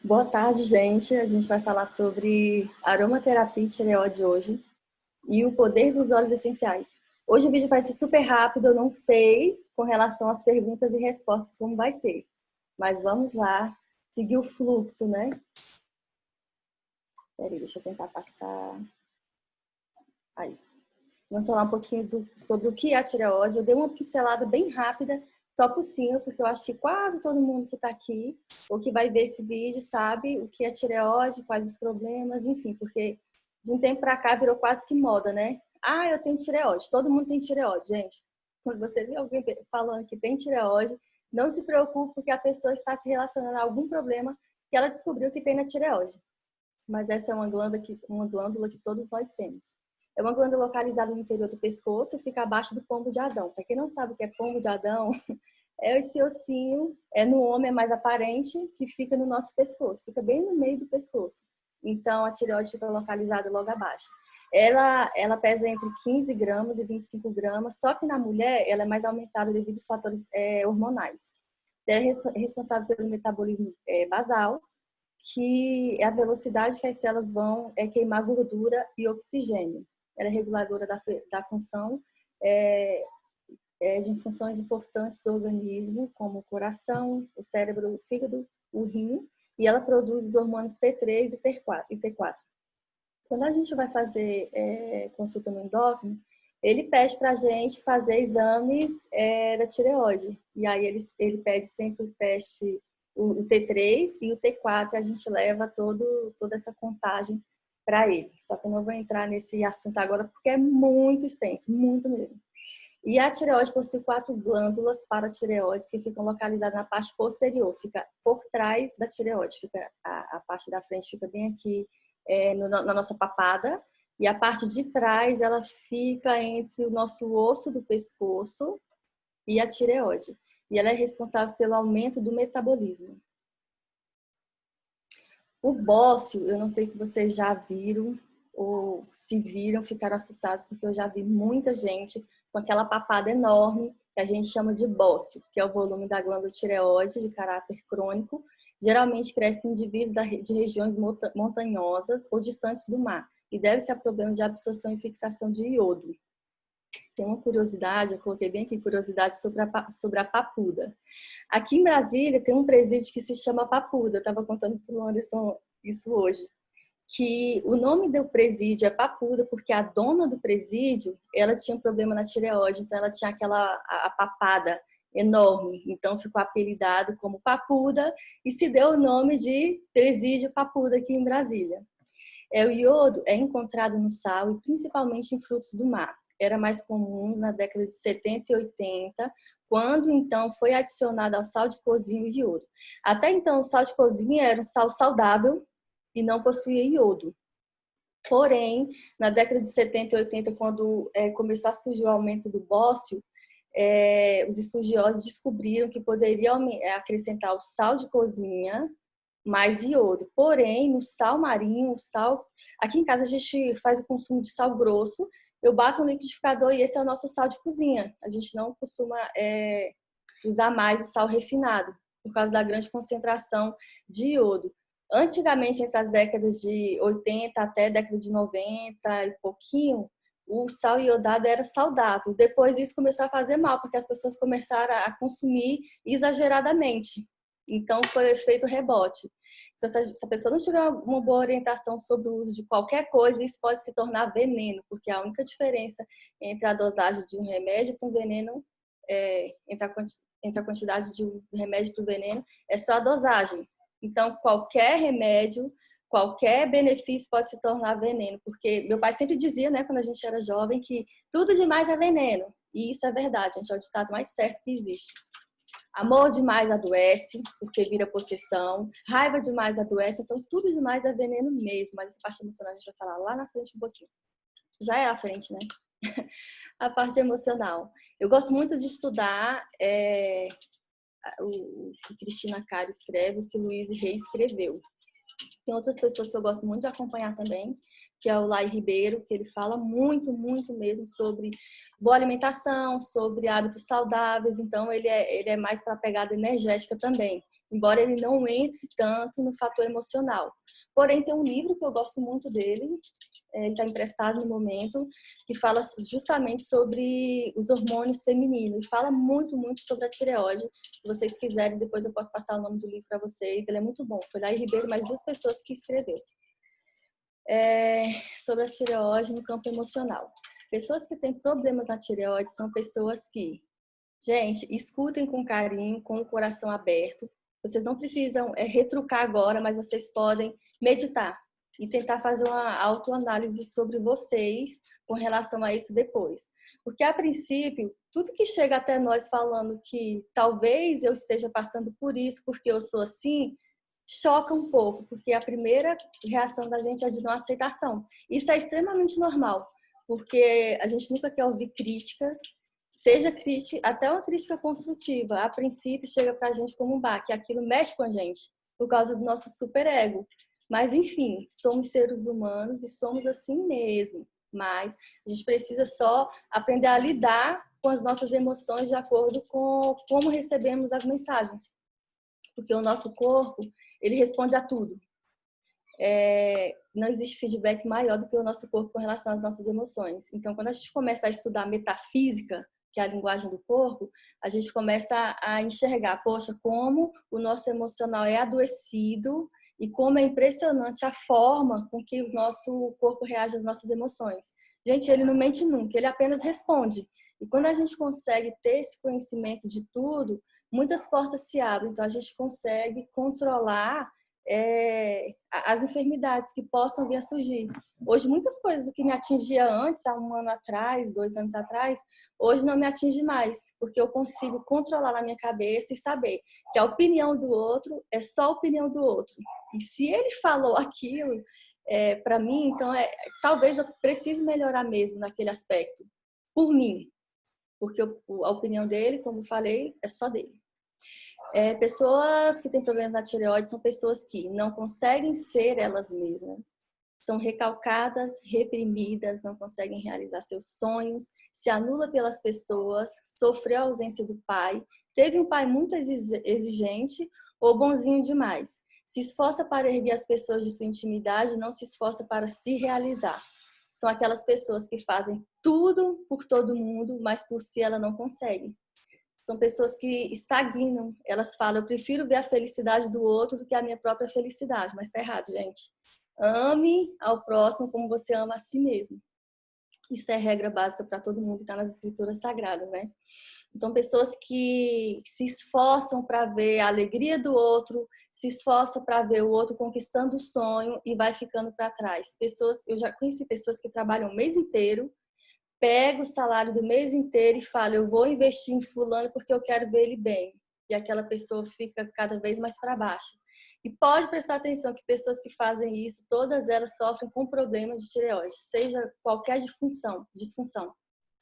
Boa tarde, gente. A gente vai falar sobre aromaterapia e tireoide hoje e o poder dos óleos essenciais. Hoje o vídeo vai ser super rápido, eu não sei com relação às perguntas e respostas como vai ser. Mas vamos lá, seguir o fluxo, né? Peraí, deixa eu tentar passar. Aí. Vamos falar um pouquinho sobre o que é a tireoide. Eu dei uma pincelada bem rápida, só por cima, porque eu acho que quase todo mundo que está aqui ou que vai ver esse vídeo sabe o que é tireoide, quais os problemas, enfim, porque de um tempo para cá virou quase que moda, né? Ah, eu tenho tireoide. Todo mundo tem tireoide, gente. Quando você vê alguém falando que tem tireoide, não se preocupe, porque a pessoa está se relacionando a algum problema que ela descobriu que tem na tireoide. Mas essa é uma glândula que todos nós temos. É uma glândula localizada no interior do pescoço e fica abaixo do pombo de Adão. Para quem não sabe o que é pombo de Adão, é esse ossinho, no homem é mais aparente, que fica no nosso pescoço, fica bem no meio do pescoço. Então, a tireoide fica localizada logo abaixo. Ela pesa entre 15 gramas e 25 gramas, só que na mulher ela é mais aumentada devido aos fatores hormonais. Ela é responsável pelo metabolismo basal, que é a velocidade que as células vão queimar gordura e oxigênio. Ela é reguladora da função de funções importantes do organismo, como o coração, o cérebro, o fígado, o rim, e ela produz os hormônios T3 e T4. Quando a gente vai fazer consulta no endócrino, ele pede para a gente fazer exames da tireoide. E aí ele pede sempre o teste, o T3 e o T4, a gente leva toda essa contagem para ele. Só que eu não vou entrar nesse assunto agora porque é muito extenso, muito mesmo. E a tireoide possui 4 glândulas paratireoides que ficam localizadas na parte posterior, fica por trás da tireoide, fica a parte da frente fica bem aqui na nossa papada, e a parte de trás ela fica entre o nosso osso do pescoço e a tireoide. E ela é responsável pelo aumento do metabolismo. O bócio, eu não sei se vocês já viram ou se viram, ficaram assustados, porque eu já vi muita gente com aquela papada enorme que a gente chama de bócio, que é o volume da glândula tireoide de caráter crônico. Geralmente cresce em indivíduos de regiões montanhosas ou distantes do mar e deve-se a problemas de absorção e fixação de iodo. Tem uma curiosidade, eu coloquei bem aqui, curiosidade sobre a papuda. Aqui em Brasília tem um presídio que se chama Papuda, eu estava contando para o Anderson isso hoje, que o nome do presídio é Papuda porque a dona do presídio, ela tinha um problema na tireoide, então ela tinha a papada enorme, então ficou apelidado como Papuda e se deu o nome de Presídio Papuda aqui em Brasília. O iodo é encontrado no sal e principalmente em frutos do mar. Era mais comum na década de 70 e 80, quando então foi adicionado ao sal de cozinha o iodo. Até então, o sal de cozinha era um sal saudável e não possuía iodo. Porém, na década de 70 e 80, quando começou a surgir o aumento do bócio, os estudiosos descobriram que poderiam acrescentar o sal de cozinha mais iodo. Porém, no sal marinho, o sal... Aqui em casa a gente faz o consumo de sal grosso, eu bato no liquidificador e esse é o nosso sal de cozinha. A gente não costuma usar mais o sal refinado, por causa da grande concentração de iodo. Antigamente, entre as décadas de 80 até a década de 90 e pouquinho, o sal iodado era saudável. Depois isso começou a fazer mal, porque as pessoas começaram a consumir exageradamente. Então, foi o efeito rebote. Então, se a pessoa não tiver uma boa orientação sobre o uso de qualquer coisa, isso pode se tornar veneno, porque a única diferença entre a dosagem de um remédio para um veneno, entre a quantidade de um remédio para o veneno, é só a dosagem. Então, qualquer remédio, qualquer benefício pode se tornar veneno, porque meu pai sempre dizia, né, quando a gente era jovem, que tudo demais é veneno. E isso é verdade, gente, é o ditado mais certo que existe. Amor demais adoece, porque vira possessão. Raiva demais adoece, então tudo demais é veneno mesmo. Mas essa parte emocional a gente vai falar lá na frente um pouquinho. Já é à frente, né? A parte emocional. Eu gosto muito de estudar o que Cristina Caro escreve, o que Luiz Rey escreveu. Tem outras pessoas que eu gosto muito de acompanhar também, que é o Lai Ribeiro, que ele fala muito, muito mesmo sobre boa alimentação, sobre hábitos saudáveis, então ele é mais para a pegada energética também. embora ele não entre tanto no fator emocional. Porém, tem um livro que eu gosto muito dele, ele está emprestado no momento, que fala justamente sobre os hormônios femininos. Fala muito, muito sobre a tireoide. Se vocês quiserem, depois eu posso passar o nome do livro para vocês. Ele é muito bom. Foi Laí Ribeiro, mais 2 pessoas que escreveu. Sobre a tireoide no campo emocional. Pessoas que têm problemas na tireoide são pessoas que, gente, escutem com carinho, com o coração aberto. Vocês não precisam retrucar agora, mas vocês podem meditar e tentar fazer uma autoanálise sobre vocês com relação a isso depois. Porque, a princípio, tudo que chega até nós falando que talvez eu esteja passando por isso porque eu sou assim, choca um pouco, porque a primeira reação da gente é de não aceitação. Isso é extremamente normal, porque a gente nunca quer ouvir críticas, seja crítica, até uma crítica construtiva. A princípio, chega pra gente como um baque, aquilo mexe com a gente, por causa do nosso superego. Mas, enfim, somos seres humanos e somos assim mesmo. Mas a gente precisa só aprender a lidar com as nossas emoções de acordo com como recebemos as mensagens. Porque o nosso corpo, ele responde a tudo. Não existe feedback maior do que o nosso corpo com relação às nossas emoções. Então, quando a gente começa a estudar metafísica, que é a linguagem do corpo, a gente começa a enxergar, poxa, como o nosso emocional é adoecido e como é impressionante a forma com que o nosso corpo reage às nossas emoções. Gente, ele não mente nunca, ele apenas responde. E quando a gente consegue ter esse conhecimento de tudo, muitas portas se abrem. Então, a gente consegue controlar as enfermidades que possam vir a surgir. Hoje, muitas coisas do que me atingia antes, há 1 ano atrás, 2 anos atrás, hoje não me atinge mais, porque eu consigo controlar na minha cabeça e saber que a opinião do outro é só a opinião do outro. E se ele falou aquilo para mim, então talvez eu precise melhorar mesmo naquele aspecto, por mim, porque a opinião dele, como eu falei, é só dele. Pessoas que têm problemas na tireoide são pessoas que não conseguem ser elas mesmas, são recalcadas, reprimidas, não conseguem realizar seus sonhos, se anula pelas pessoas, sofreu a ausência do pai, teve um pai muito exigente ou bonzinho demais. Se esforça para erguer as pessoas de sua intimidade, não se esforça para se realizar. São aquelas pessoas que fazem tudo por todo mundo, mas por si ela não consegue. São pessoas que estagnam. Elas falam, eu prefiro ver a felicidade do outro do que a minha própria felicidade. Mas tá errado, gente. Ame ao próximo como você ama a si mesmo. Isso é regra básica para todo mundo que está nas escrituras sagradas, né? Então, pessoas que se esforçam para ver a alegria do outro, se esforçam para ver o outro conquistando o sonho e vai ficando para trás. Eu já conheci pessoas que trabalham o mês inteiro, pega o salário do mês inteiro e fala, eu vou investir em fulano porque eu quero ver ele bem. E aquela pessoa fica cada vez mais para baixo. E pode prestar atenção que pessoas que fazem isso, todas elas sofrem com problemas de tireoide, seja qualquer disfunção.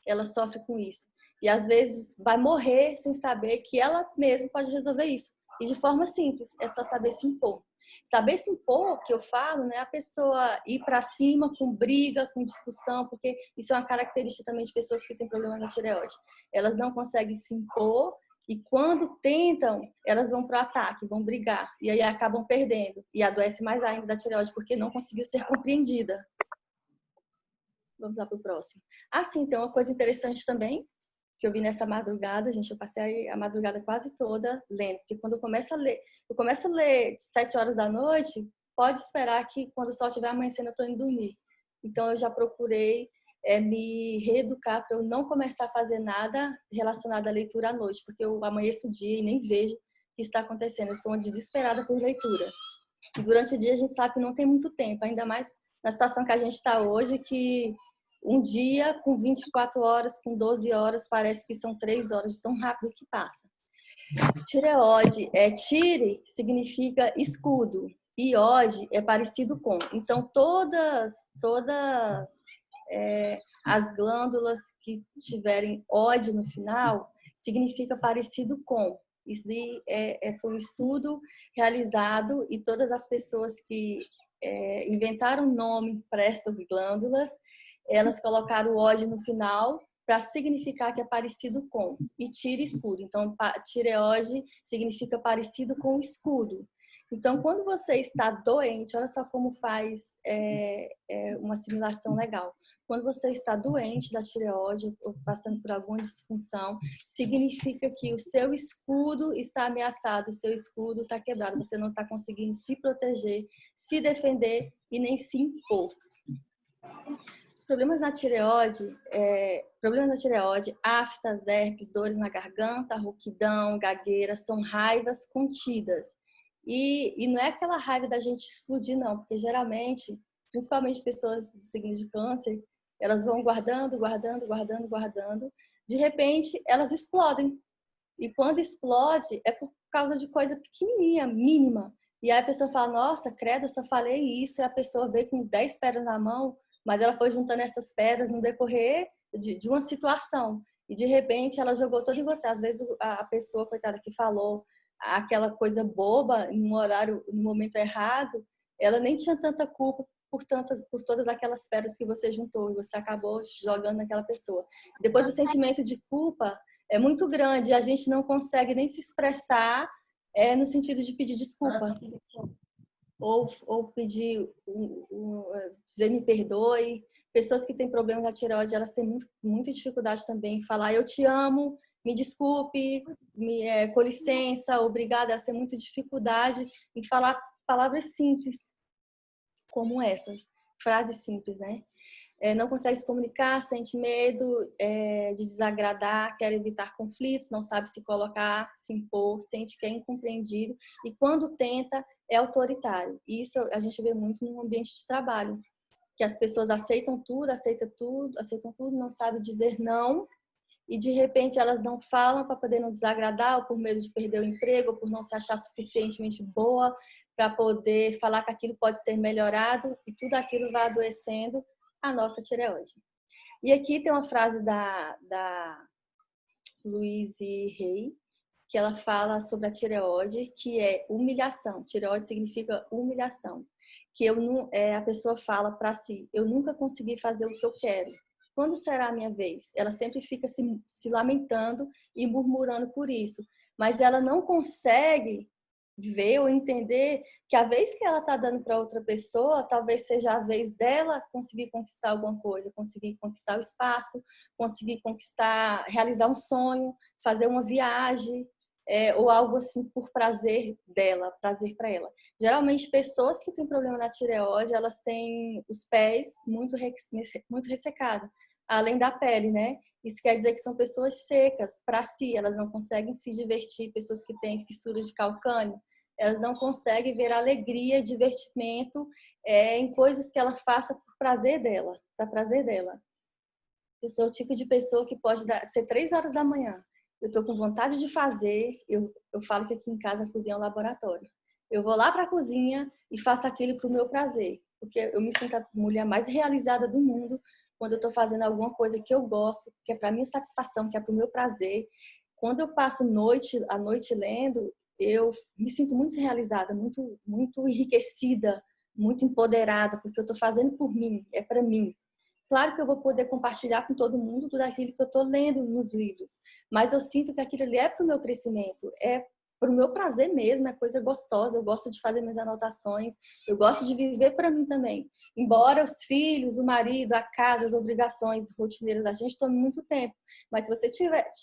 Ela sofre com isso. E às vezes vai morrer sem saber que ela mesma pode resolver isso. E de forma simples, é só saber se impor. Saber se impor, que eu falo, né? A pessoa ir para cima com briga, com discussão, porque isso é uma característica também de pessoas que têm problemas na tireoide. Elas não conseguem se impor e quando tentam, elas vão para o ataque, vão brigar. E aí acabam perdendo. E adoece mais ainda da tireoide porque não conseguiu ser compreendida. Vamos lá para o próximo. Sim, tem uma coisa interessante também, que eu vi nessa madrugada, gente, eu passei a madrugada quase toda lendo, porque quando eu começo a ler 7 horas da noite, pode esperar que quando o sol estiver amanhecendo eu estou indo dormir. Então eu já procurei me reeducar para eu não começar a fazer nada relacionado à leitura à noite, porque eu amanheço o dia e nem vejo o que está acontecendo. Eu sou uma desesperada por leitura. E durante o dia a gente sabe que não tem muito tempo, ainda mais na situação que a gente está hoje, que um dia com 24 horas, com 12 horas, parece que são 3 horas de tão rápido que passa. Tireoide, tire significa escudo e ode é parecido com. Então, todas as glândulas que tiverem ode no final, significa parecido com. Isso foi um estudo realizado e todas as pessoas que inventaram nome para essas glândulas, elas colocaram o ode no final para significar que é parecido com, e tira escudo. Então, tireoide significa parecido com o escudo. Então, quando você está doente, olha só como faz uma assimilação legal. Quando você está doente da tireoide ou passando por alguma disfunção, significa que o seu escudo está ameaçado, o seu escudo está quebrado, você não está conseguindo se proteger, se defender e nem se impor. Os problemas na tireoide, aftas, herpes, dores na garganta, rouquidão, gagueira, são raivas contidas. E não é aquela raiva da gente explodir, não, porque geralmente, principalmente pessoas do signo de câncer, elas vão guardando, guardando, guardando, guardando. De repente, elas explodem. E quando explode, é por causa de coisa pequenininha, mínima. E aí a pessoa fala, nossa, credo, eu só falei isso. E a pessoa veio com 10 pedras na mão, mas ela foi juntando essas pedras no decorrer de uma situação. E de repente ela jogou toda em você. Às vezes a pessoa, coitada, que falou aquela coisa boba no horário, no momento errado, ela nem tinha tanta culpa por todas aquelas pedras que você juntou e você acabou jogando naquela pessoa. Depois o sentimento de culpa é muito grande e a gente não consegue nem se expressar no sentido de pedir desculpa ou pedir dizer me perdoe. Pessoas que têm problemas na tireoide, elas têm muita dificuldade também em falar eu te amo, me desculpe, com licença, obrigada. Elas têm muita dificuldade em falar palavras simples como essa, frases simples, né? Não consegue se comunicar, sente medo de desagradar, quer evitar conflitos, não sabe se colocar, se impor, sente que é incompreendido e quando tenta é autoritário. Isso a gente vê muito no ambiente de trabalho, que as pessoas aceitam tudo, não sabem dizer não e de repente elas não falam para poder não desagradar ou por medo de perder o emprego ou por não se achar suficientemente boa para poder falar que aquilo pode ser melhorado e tudo aquilo vai adoecendo a nossa tireoide. E aqui tem uma frase da Louise Hay, que ela fala sobre a tireoide, que é humilhação. Tireoide significa humilhação. Que a pessoa fala para si, eu nunca consegui fazer o que eu quero. Quando será a minha vez? Ela sempre fica se lamentando e murmurando por isso. Mas ela não consegue ver ou entender que a vez que ela está dando para outra pessoa, talvez seja a vez dela conseguir conquistar alguma coisa, conseguir conquistar o espaço, conseguir conquistar, realizar um sonho, fazer uma viagem, ou algo assim por prazer dela, prazer para ela. Geralmente, pessoas que têm problema na tireoide, elas têm os pés muito ressecados, além da pele, né? Isso quer dizer que são pessoas secas para si, elas não conseguem se divertir. Pessoas que têm fissura de calcânio, elas não conseguem ver alegria, divertimento em coisas que ela faça por prazer dela, para prazer dela. Eu sou o tipo de pessoa que pode ser 3 horas da manhã. Eu estou com vontade de fazer, eu falo que aqui em casa a cozinha é um laboratório. Eu vou lá para a cozinha e faço aquilo para o meu prazer, porque eu me sinto a mulher mais realizada do mundo quando eu estou fazendo alguma coisa que eu gosto, que é para minha satisfação, que é para o meu prazer. Quando eu passo a noite lendo, eu me sinto muito realizada, muito, muito enriquecida, muito empoderada, porque eu estou fazendo por mim, é para mim. Claro que eu vou poder compartilhar com todo mundo tudo aquilo que eu estou lendo nos livros, mas eu sinto que aquilo ali é para o meu crescimento, é para o meu prazer mesmo, é coisa gostosa. Eu gosto de fazer minhas anotações, eu gosto de viver para mim também. Embora os filhos, o marido, a casa, as obrigações rotineiras da gente tomem muito tempo, mas se você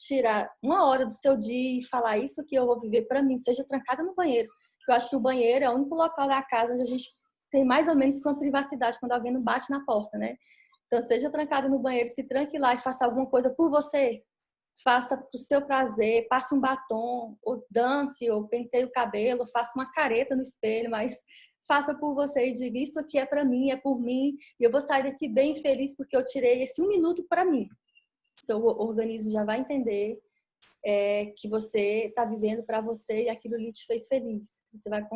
tirar 1 hora do seu dia e falar isso que eu vou viver para mim, seja trancada no banheiro, eu acho que o banheiro é o único local da casa onde a gente tem mais ou menos uma privacidade quando alguém não bate na porta, né? Então, seja trancada no banheiro, se tranque lá e faça alguma coisa por você. Faça para o seu prazer, passe um batom, ou dance, ou penteie o cabelo, faça uma careta no espelho, mas faça por você e diga, isso aqui é para mim, é por mim, e eu vou sair daqui bem feliz porque eu tirei esse 1 minuto para mim. Seu organismo já vai entender que você está vivendo para você e aquilo ali te fez feliz. Você vai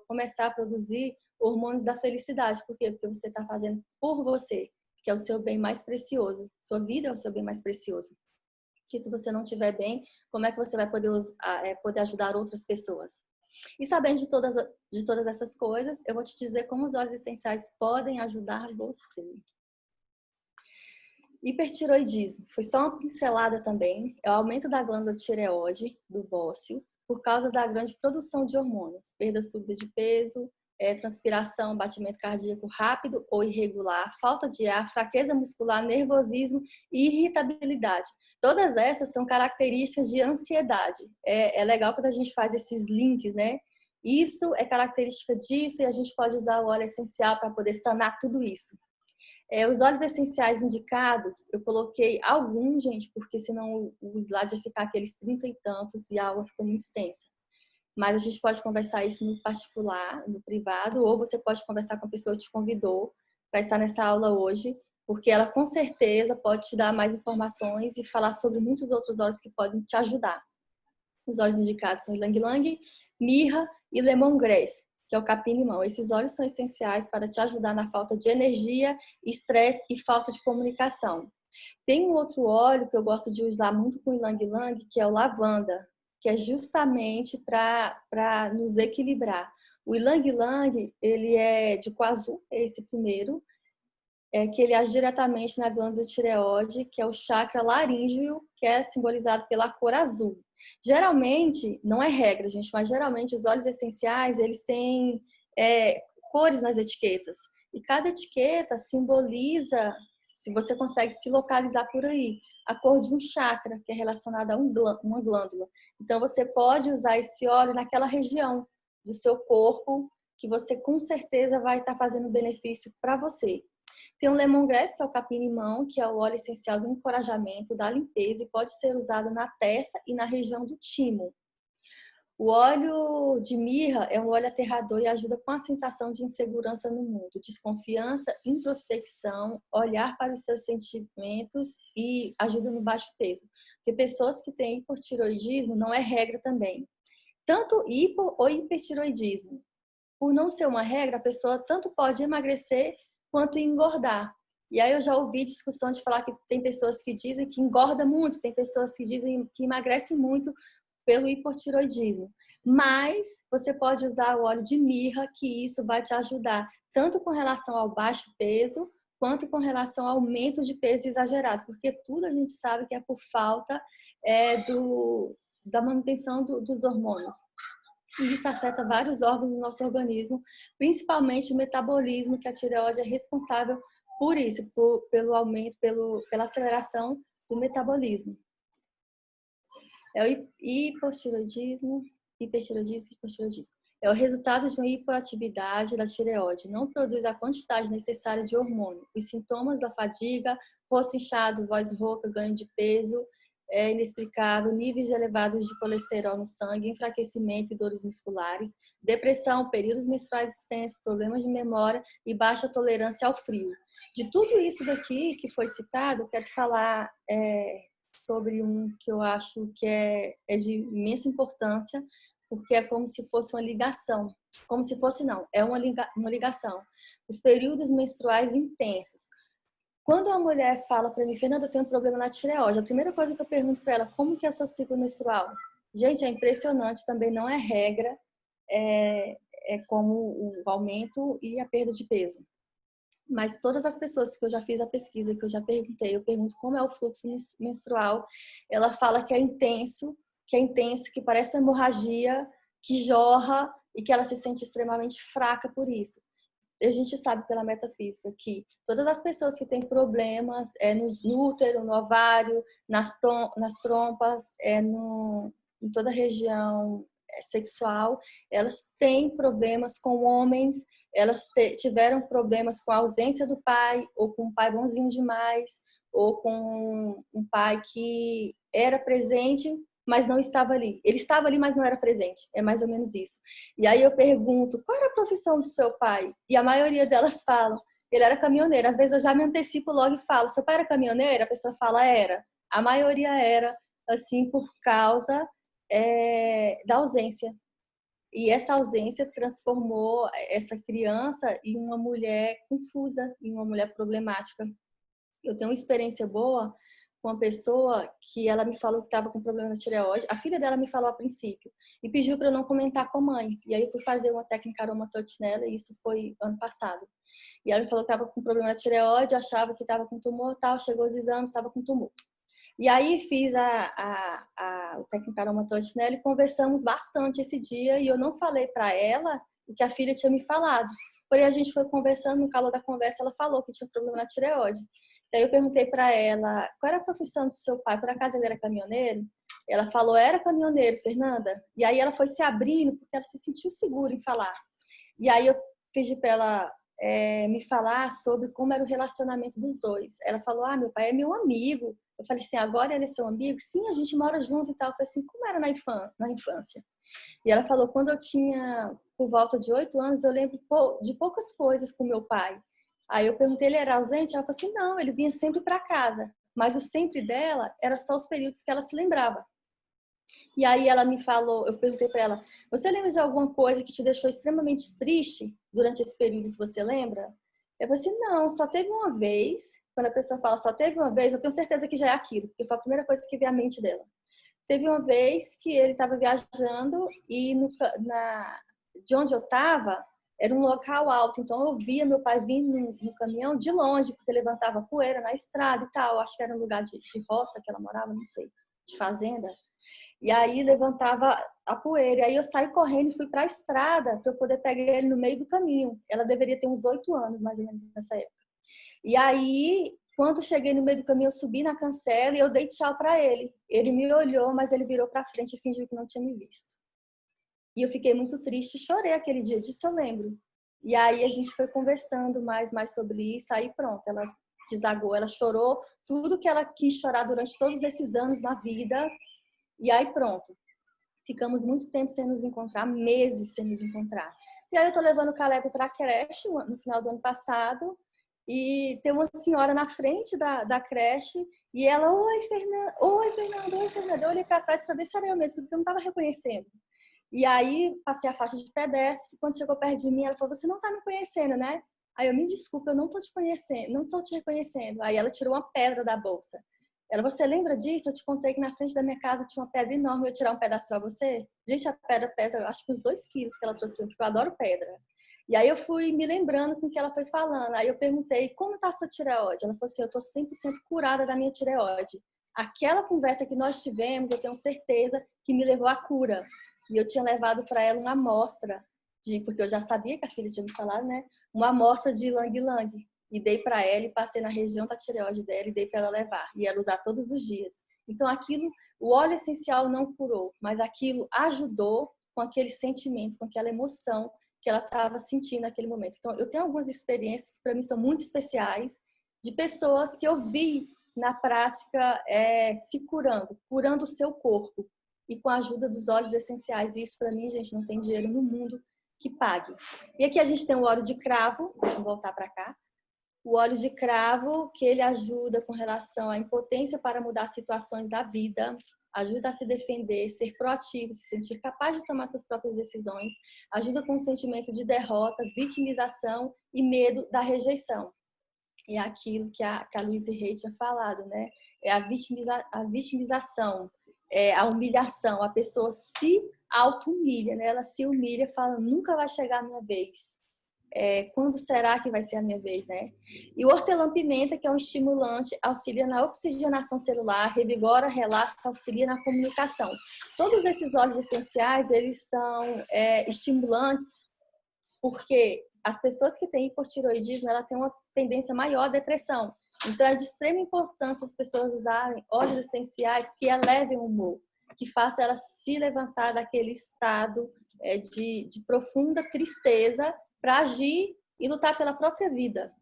começar a produzir hormônios da felicidade. Por quê? Porque você está fazendo por você, que é o seu bem mais precioso. Sua vida é o seu bem mais precioso. Que se você não estiver bem, como é que você vai poder ajudar outras pessoas? E sabendo de todas essas coisas, eu vou te dizer como os óleos essenciais podem ajudar você. Hipertiroidismo, foi só uma pincelada também, é o aumento da glândula tireoide, do bócio, por causa da grande produção de hormônios, perda súbita de peso, transpiração, batimento cardíaco rápido ou irregular, falta de ar, fraqueza muscular, nervosismo e irritabilidade. Todas essas são características de ansiedade. É legal quando a gente faz esses links, né? Isso é característica disso e a gente pode usar o óleo essencial para poder sanar tudo isso. Os óleos essenciais indicados, eu coloquei alguns, gente, porque senão o slide ia ficar aqueles 30 e tantos e a aula ficou muito extensa. Mas a gente pode conversar isso no particular, no privado, ou você pode conversar com a pessoa que te convidou para estar nessa aula hoje, porque ela com certeza pode te dar mais informações e falar sobre muitos outros óleos que podem te ajudar. Os óleos indicados são ylang-ylang, mirra e lemongrass, que é o capim-limão. Esses óleos são essenciais para te ajudar na falta de energia, estresse e falta de comunicação. Tem um outro óleo que eu gosto de usar muito com ylang-ylang, que é o lavanda, que é justamente para nos equilibrar. O ylang-ylang, ele é de Kuazú, é esse primeiro, que ele age diretamente na glândula tireoide, que é o chakra laríngeo, que é simbolizado pela cor azul. Geralmente, não é regra, gente, mas geralmente os óleos essenciais, eles têm cores nas etiquetas. E cada etiqueta simboliza, se você consegue se localizar por aí, a cor de um chakra, que é relacionado a uma glândula. Então, você pode usar esse óleo naquela região do seu corpo, que você com certeza vai estar fazendo benefício para você. Tem o lemongrass, que é o capim-limão, que é o óleo essencial do encorajamento, da limpeza e pode ser usado na testa e na região do timo. O óleo de mirra é um óleo aterrador e ajuda com a sensação de insegurança no mundo, desconfiança, introspecção, olhar para os seus sentimentos e ajuda no baixo peso. Porque pessoas que têm hipotiroidismo não é regra também. Tanto hipo ou hipertiroidismo. Por não ser uma regra, a pessoa tanto pode emagrecer quanto engordar. E aí eu já ouvi discussão de falar que tem pessoas que dizem que engorda muito, tem pessoas que dizem que emagrece muito pelo hipotiroidismo. Mas você pode usar o óleo de mirra, que isso vai te ajudar tanto com relação ao baixo peso, quanto com relação ao aumento de peso exagerado, porque tudo a gente sabe que é por falta da manutenção dos hormônios. E isso afeta vários órgãos do nosso organismo, principalmente o metabolismo, que a tireoide é responsável por isso, pelo aumento, pela aceleração do metabolismo. É o hipotireoidismo, hipotireoidismo. É o resultado de uma hipoatividade da tireoide. Não produz a quantidade necessária de hormônio. Os sintomas da fadiga, rosto inchado, voz rouca, ganho de peso, inexplicável, níveis elevados de colesterol no sangue, enfraquecimento e dores musculares, depressão, períodos menstruais extensos, problemas de memória e baixa tolerância ao frio. De tudo isso daqui que foi citado, eu quero falar sobre um que eu acho que é de imensa importância, porque é como se fosse uma ligação. Como se fosse, não, é uma ligação. Os períodos menstruais intensos. Quando a mulher fala para mim, Fernanda, eu tenho um problema na tireoide, a primeira coisa que eu pergunto para ela, como que é o seu ciclo menstrual? Gente, é impressionante, também não é regra, é como o aumento e a perda de peso. Mas todas as pessoas que eu já fiz a pesquisa, que eu já perguntei, eu pergunto como é o fluxo menstrual, ela fala que é intenso, que parece uma hemorragia, que jorra e que ela se sente extremamente fraca por isso. A gente sabe pela metafísica que todas as pessoas que têm problemas no útero, no ovário, nas trompas, em toda a região sexual, elas têm problemas com homens, elas tiveram problemas com a ausência do pai, ou com um pai bonzinho demais, ou com um pai que era presente, mas não estava ali. Ele estava ali, mas não era presente. É mais ou menos isso. E aí eu pergunto, qual era a profissão do seu pai? E a maioria delas falam, ele era caminhoneiro. Às vezes eu já me antecipo logo e falo, seu pai era caminhoneiro? A pessoa fala, era. A maioria era, assim, por causa da ausência. E essa ausência transformou essa criança em uma mulher confusa, em uma mulher problemática. Eu tenho uma experiência boa, com uma pessoa que ela me falou que estava com problema na tireoide. A filha dela me falou a princípio e pediu para eu não comentar com a mãe. E aí eu fui fazer uma técnica aromatouch nela e isso foi ano passado. E ela me falou que estava com problema na tireoide, achava que estava com tumor, tal, chegou os exames, estava com tumor. E aí fiz o técnico aromatouch nela e conversamos bastante esse dia e eu não falei para ela o que a filha tinha me falado. Porém, a gente foi conversando, no calor da conversa, ela falou que tinha um problema na tireoide. Daí eu perguntei para ela, qual era a profissão do seu pai? Por acaso ele era caminhoneiro? Ela falou, era caminhoneiro, Fernanda. E aí ela foi se abrindo, porque ela se sentiu segura em falar. E aí eu pedi para ela me falar sobre como era o relacionamento dos dois. Ela falou, meu pai é meu amigo. Eu falei assim, agora ele é seu amigo? Sim, a gente mora junto e tal. Eu falei assim, como era na infância? E ela falou, quando eu tinha por volta de 8 anos, eu lembro de poucas coisas com meu pai. Aí eu perguntei, ele era ausente? Ela falou assim, não, ele vinha sempre para casa. Mas o sempre dela era só os períodos que ela se lembrava. E aí ela me falou, eu perguntei para ela, você lembra de alguma coisa que te deixou extremamente triste durante esse período que você lembra? Eu falei assim, não, só teve uma vez. Quando a pessoa fala só teve uma vez, eu tenho certeza que já é aquilo, porque foi a primeira coisa que veio à mente dela. Teve uma vez que ele estava viajando e de onde eu estava era um local alto, então eu via meu pai vindo no caminhão de longe, porque levantava poeira na estrada e tal. Acho que era um lugar de roça que ela morava, não sei, de fazenda. E aí levantava a poeira. E aí eu saí correndo e fui para a estrada para eu poder pegar ele no meio do caminho. Ela deveria ter uns 8 anos, mais ou menos, nessa época. E aí, quando eu cheguei no meio do caminho, eu subi na cancela e eu dei tchau para ele. Ele me olhou, mas ele virou para frente e fingiu que não tinha me visto. E eu fiquei muito triste e chorei aquele dia, disso eu lembro. E aí a gente foi conversando mais sobre isso, aí pronto, ela desagou, ela chorou tudo que ela quis chorar durante todos esses anos na vida. E aí pronto, ficamos muito tempo sem nos encontrar, meses sem nos encontrar. E aí eu tô levando o Caleb para a creche no final do ano passado e tem uma senhora na frente da creche e ela, oi Fernanda, oi Fernanda, oi Fernanda. Eu olhei para trás para ver se era eu mesmo, porque eu não estava reconhecendo. E aí passei a faixa de pedestre, quando chegou perto de mim, ela falou, você não tá me conhecendo, né? Aí eu, me desculpa, eu não tô te conhecendo, não tô te reconhecendo. Aí ela tirou uma pedra da bolsa. Ela, você lembra disso? Eu te contei que na frente da minha casa tinha uma pedra enorme, eu ia tirar um pedaço para você? Gente, a pedra pesa, acho que uns 2 quilos que ela trouxe para mim, porque eu adoro pedra. E aí eu fui me lembrando com o que ela foi falando. Aí eu perguntei, como tá a sua tireoide? Ela falou assim, eu tô 100% curada da minha tireoide. Aquela conversa que nós tivemos, eu tenho certeza que me levou à cura. E eu tinha levado para ela uma amostra, porque eu já sabia que a filha tinha me falado, né? Uma amostra de ylang-ylang. E dei para ela e passei na região da tireoide dela e dei para ela levar. E ela usar todos os dias. Então aquilo, o óleo essencial não curou, mas aquilo ajudou com aquele sentimento, com aquela emoção que ela estava sentindo naquele momento. Então eu tenho algumas experiências que para mim são muito especiais, de pessoas que eu vi na prática se curando o seu corpo. E com a ajuda dos óleos essenciais. E isso, para mim, gente, não tem dinheiro no mundo que pague. E aqui a gente tem o óleo de cravo. Deixa eu voltar para cá. O óleo de cravo, que ele ajuda com relação à impotência para mudar situações da vida, ajuda a se defender, ser proativo, se sentir capaz de tomar suas próprias decisões, ajuda com o sentimento de derrota, vitimização e medo da rejeição. É aquilo que a Louise Hay tinha falado, né? É a vitimização, a humilhação. A pessoa se auto-humilha, né? Ela se humilha, fala, nunca vai chegar a minha vez. Quando será que vai ser a minha vez, né? E o hortelã-pimenta, que é um estimulante, auxilia na oxigenação celular, revigora, relaxa, auxilia na comunicação. Todos esses óleos essenciais, eles são estimulantes, porque as pessoas que têm hipotiroidismo, ela tem uma tendência maior à depressão. Então, é de extrema importância as pessoas usarem óleos essenciais que elevem o humor, que façam ela se levantar daquele estado de profunda tristeza para agir e lutar pela própria vida,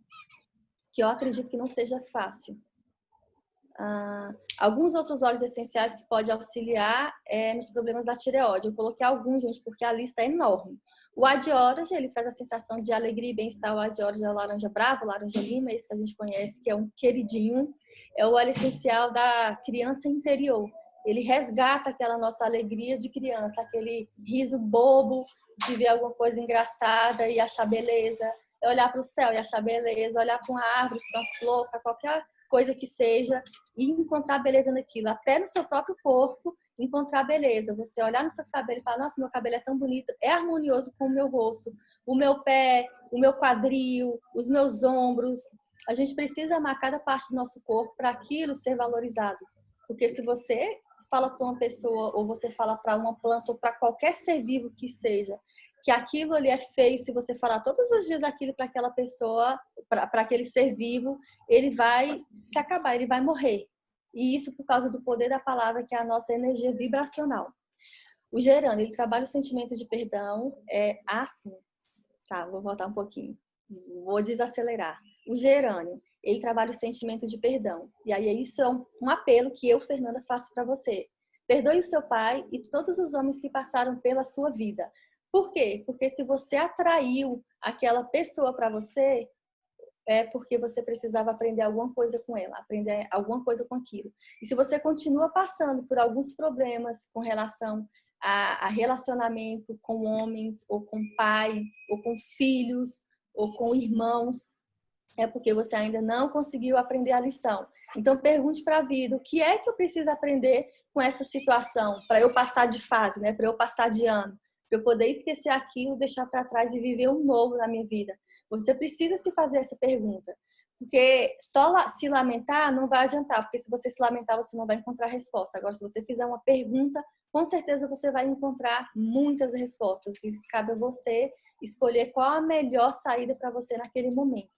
que eu acredito que não seja fácil. Alguns outros óleos essenciais que podem auxiliar nos problemas da tireoide. Eu coloquei alguns, gente, porque a lista é enorme. O Adiorange, ele traz a sensação de alegria e bem-estar. O Adiorange é o laranja bravo, laranja lima, esse que a gente conhece, que é um queridinho. É o óleo essencial da criança interior. Ele resgata aquela nossa alegria de criança, aquele riso bobo de ver alguma coisa engraçada e achar beleza. É olhar para o céu e achar beleza, olhar para uma árvara, para uma flor, para qualquer coisa que seja, e encontrar beleza naquilo, até no seu próprio corpo, encontrar beleza. Você olhar nos seus cabelos e falar, nossa, meu cabelo é tão bonito, é harmonioso com o meu rosto, o meu pé, o meu quadril, os meus ombros. A gente precisa amar cada parte do nosso corpo para aquilo ser valorizado. Porque se você fala para uma pessoa, ou você fala para uma planta, ou para qualquer ser vivo que seja, que aquilo ali é feio, se você falar todos os dias aquilo para aquela pessoa, para aquele ser vivo, ele vai se acabar, ele vai morrer. E isso por causa do poder da palavra, que é a nossa energia vibracional. O gerânio, ele trabalha o sentimento de perdão, assim. Tá, vou voltar um pouquinho. Vou desacelerar. O gerânio, ele trabalha o sentimento de perdão. E aí isso é um apelo que eu, Fernanda, faço para você. Perdoe o seu pai e todos os homens que passaram pela sua vida. Por quê? Porque se você atraiu aquela pessoa para você, é porque você precisava aprender alguma coisa com ela, aprender alguma coisa com aquilo. E se você continua passando por alguns problemas com relação a relacionamento com homens, ou com pai, ou com filhos, ou com irmãos, é porque você ainda não conseguiu aprender a lição. Então pergunte para a vida, o que é que eu preciso aprender com essa situação para eu passar de fase, né? Para eu passar de ano, para eu poder esquecer aquilo, deixar para trás e viver um novo na minha vida. Você precisa se fazer essa pergunta, porque só se lamentar não vai adiantar, porque se você se lamentar você não vai encontrar resposta. Agora, se você fizer uma pergunta, com certeza você vai encontrar muitas respostas. E cabe a você escolher qual a melhor saída para você naquele momento.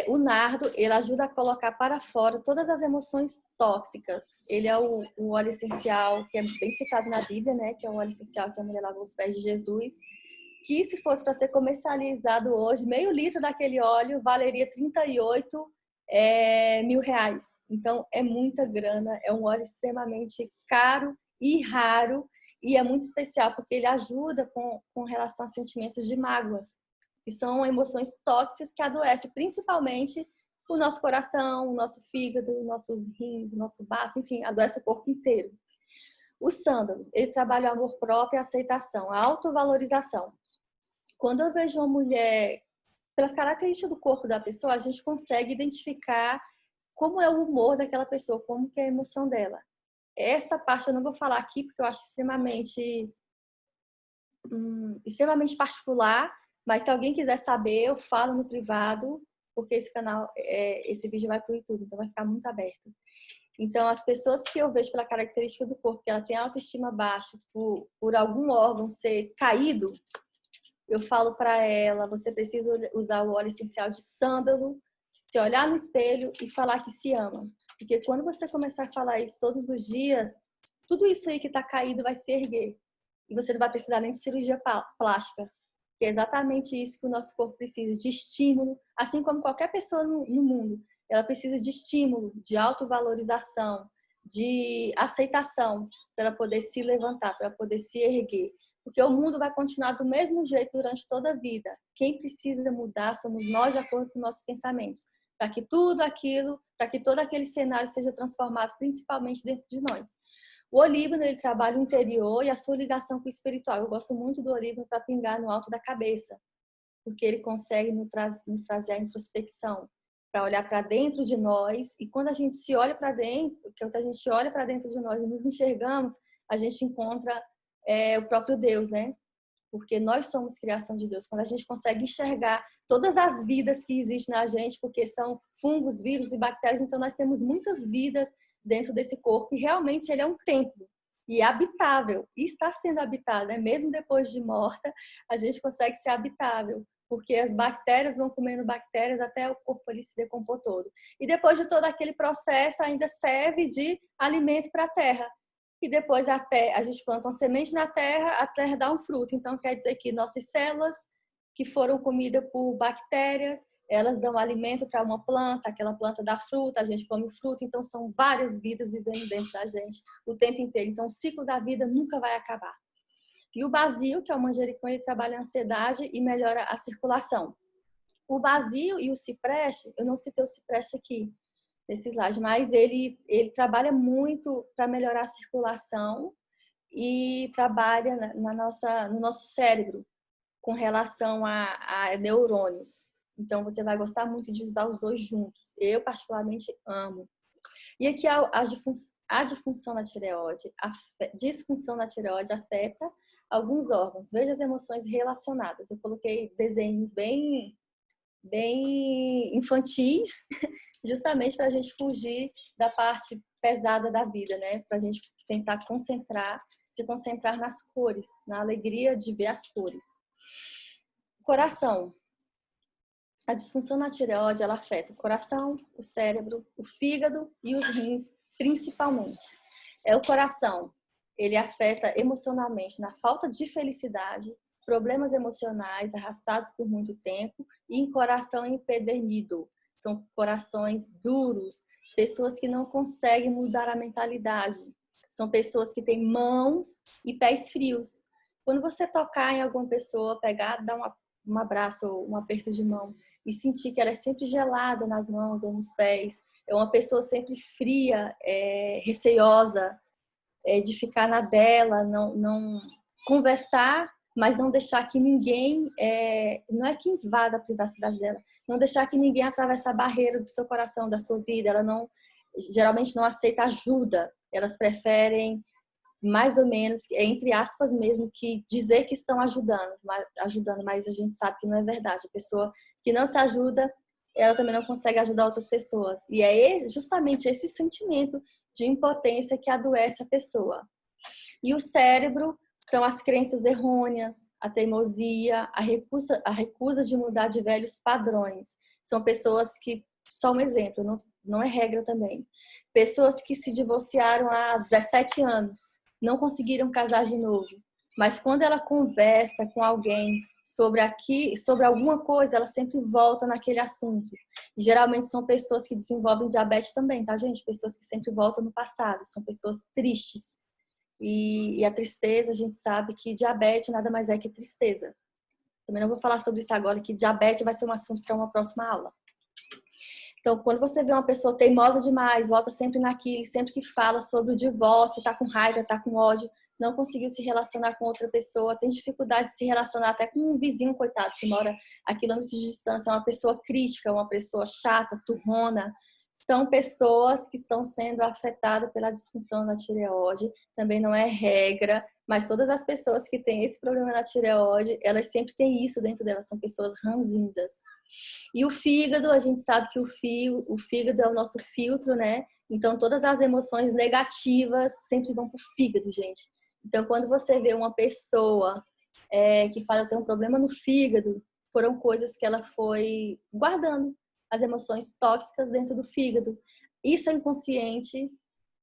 O nardo, ele ajuda a colocar para fora todas as emoções tóxicas. Ele é o óleo essencial que é bem citado na Bíblia, né? Que é o óleo essencial que a mulher lavou os pés de Jesus. Que se fosse para ser comercializado hoje, meio litro daquele óleo valeria 38 mil reais. Então, é muita grana, é um óleo extremamente caro e raro, e é muito especial, porque ele ajuda com relação a sentimentos de mágoas, que são emoções tóxicas que adoecem principalmente o nosso coração, o nosso fígado, nossos rins, o nosso baço, enfim, adoece o corpo inteiro. O sândalo, ele trabalha o amor próprio e a aceitação, a autovalorização. Quando eu vejo uma mulher, pelas características do corpo da pessoa, a gente consegue identificar como é o humor daquela pessoa, como que é a emoção dela. Essa parte eu não vou falar aqui, porque eu acho extremamente particular, mas se alguém quiser saber, eu falo no privado, porque esse vídeo vai para o YouTube, então vai ficar muito aberto. Então, as pessoas que eu vejo pela característica do corpo, que ela tem autoestima baixa, por algum órgão ser caído, eu falo para ela, você precisa usar o óleo essencial de sândalo, se olhar no espelho e falar que se ama. Porque quando você começar a falar isso todos os dias, tudo isso aí que está caído vai se erguer. E você não vai precisar nem de cirurgia plástica. Que é exatamente isso que o nosso corpo precisa, de estímulo, assim como qualquer pessoa no mundo. Ela precisa de estímulo, de autovalorização, de aceitação, para ela poder se levantar, para ela poder se erguer. Porque o mundo vai continuar do mesmo jeito durante toda a vida. Quem precisa mudar somos nós, de acordo com nossos pensamentos. Para que tudo aquilo, para que todo aquele cenário seja transformado, principalmente dentro de nós. O olíbano, ele trabalha o interior e a sua ligação com o espiritual. Eu gosto muito do olíbano para pingar no alto da cabeça, porque ele consegue nos trazer a introspecção, para olhar para dentro de nós. E quando a gente se olha para dentro, quando a gente olha para dentro de nós e nos enxergamos, a gente encontra o próprio Deus, né? Porque nós somos criação de Deus. Quando a gente consegue enxergar todas as vidas que existem na gente, porque são fungos, vírus e bactérias, então nós temos muitas vidas dentro desse corpo e realmente ele é um templo e é habitável, e está sendo habitado, né? Mesmo depois de morta, a gente consegue ser habitável, porque as bactérias vão comendo bactérias até o corpo ali se decompor todo. E depois de todo aquele processo, ainda serve de alimento para a terra. E depois a gente planta uma semente na terra, a terra dá um fruto. Então, quer dizer que nossas células que foram comidas por bactérias, elas dão alimento para uma planta, aquela planta dá fruta, a gente come fruto. Então, são várias vidas vivendo dentro da gente o tempo inteiro. Então, o ciclo da vida nunca vai acabar. E o basil, que é o manjericão, ele trabalha a ansiedade e melhora a circulação. O basil e o cipreste, eu não citei o cipreste aqui, nesse slide, mas ele trabalha muito para melhorar a circulação e trabalha no nosso cérebro com relação a neurônios. Então, você vai gostar muito de usar os dois juntos. Eu, particularmente, amo. E aqui a disfunção na tireoide. A disfunção na tireoide afeta alguns órgãos. Veja as emoções relacionadas. Eu coloquei desenhos bem infantis, justamente para a gente fugir da parte pesada da vida, né? Para a gente tentar se concentrar nas cores, na alegria de ver as cores. Coração. A disfunção na tireoide, ela afeta o coração, o cérebro, o fígado e os rins, principalmente. O coração, ele afeta emocionalmente na falta de felicidade, problemas emocionais arrastados por muito tempo e em coração empedernido. São corações duros, pessoas que não conseguem mudar a mentalidade. São pessoas que têm mãos e pés frios. Quando você tocar em alguma pessoa, pegar, dar um abraço ou um aperto de mão e sentir que ela é sempre gelada nas mãos ou nos pés, é uma pessoa sempre fria, receosa, de ficar na dela, não conversar, mas não deixar que ninguém, não é que invada a privacidade dela, não deixar que ninguém atravesse a barreira do seu coração, da sua vida. Ela geralmente não aceita ajuda, elas preferem mais ou menos, entre aspas mesmo, que dizer que estão ajudando, mas a gente sabe que não é verdade. A pessoa que não se ajuda, ela também não consegue ajudar outras pessoas. E é justamente esse sentimento de impotência que adoece a pessoa. E o cérebro são as crenças errôneas, a teimosia, a recusa de mudar de velhos padrões. São pessoas que, só um exemplo, não é regra também, pessoas que se divorciaram há 17 anos, não conseguiram casar de novo, mas quando ela conversa com alguém sobre alguma coisa, ela sempre volta naquele assunto. E geralmente são pessoas que desenvolvem diabetes também, tá, gente? Pessoas que sempre voltam no passado, são pessoas tristes. E a tristeza, a gente sabe que diabetes nada mais é que tristeza. Também não vou falar sobre isso agora, que diabetes vai ser um assunto para uma próxima aula. Então, quando você vê uma pessoa teimosa demais, volta sempre naquilo, sempre que fala sobre o divórcio, tá com raiva, tá com ódio, não conseguiu se relacionar com outra pessoa, tem dificuldade de se relacionar até com um vizinho, coitado, que mora a quilômetros de distância, é uma pessoa crítica, uma pessoa chata, turrona. São pessoas que estão sendo afetadas pela disfunção da tireoide. Também não é regra, mas todas as pessoas que têm esse problema na tireoide, elas sempre têm isso dentro delas, são pessoas ranzinzas. E o fígado, a gente sabe que o fígado é o nosso filtro, né? Então, todas as emoções negativas sempre vão pro fígado, gente. Então, quando você vê uma pessoa que fala que tem um problema no fígado, foram coisas que ela foi guardando, as emoções tóxicas dentro do fígado. Isso é inconsciente.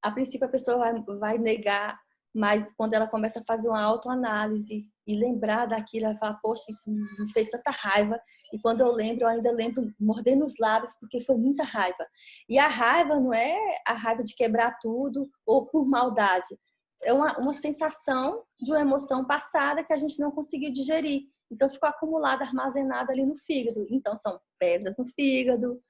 A princípio, a pessoa vai negar, mas quando ela começa a fazer uma autoanálise e lembrar daquilo, ela fala, poxa, isso me fez tanta raiva. E quando eu ainda lembro mordendo os lábios, porque foi muita raiva. E a raiva não é a raiva de quebrar tudo ou por maldade. É uma sensação de uma emoção passada que a gente não conseguiu digerir. Então, ficou acumulada, armazenada ali no fígado. Então, são pedras no fígado,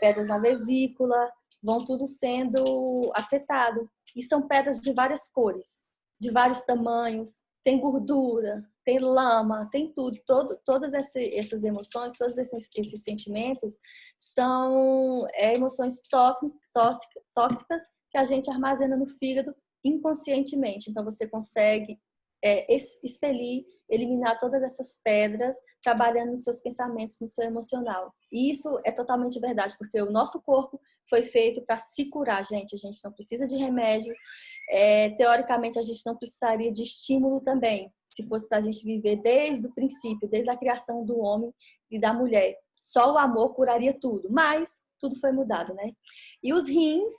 pedras na vesícula, vão tudo sendo afetado. E são pedras de várias cores, de vários tamanhos, tem gordura, tem lama, tem tudo. Todas essas emoções, todos esses sentimentos são emoções tóxicas que a gente armazena no fígado inconscientemente. Então, você consegue expelir, eliminar todas essas pedras, trabalhando nos seus pensamentos, no seu emocional. E isso é totalmente verdade, porque o nosso corpo foi feito para se curar, gente. A gente não precisa de remédio. Teoricamente, a gente não precisaria de estímulo também, se fosse para a gente viver desde o princípio, desde a criação do homem e da mulher. Só o amor curaria tudo, mas tudo foi mudado, né? E os rins,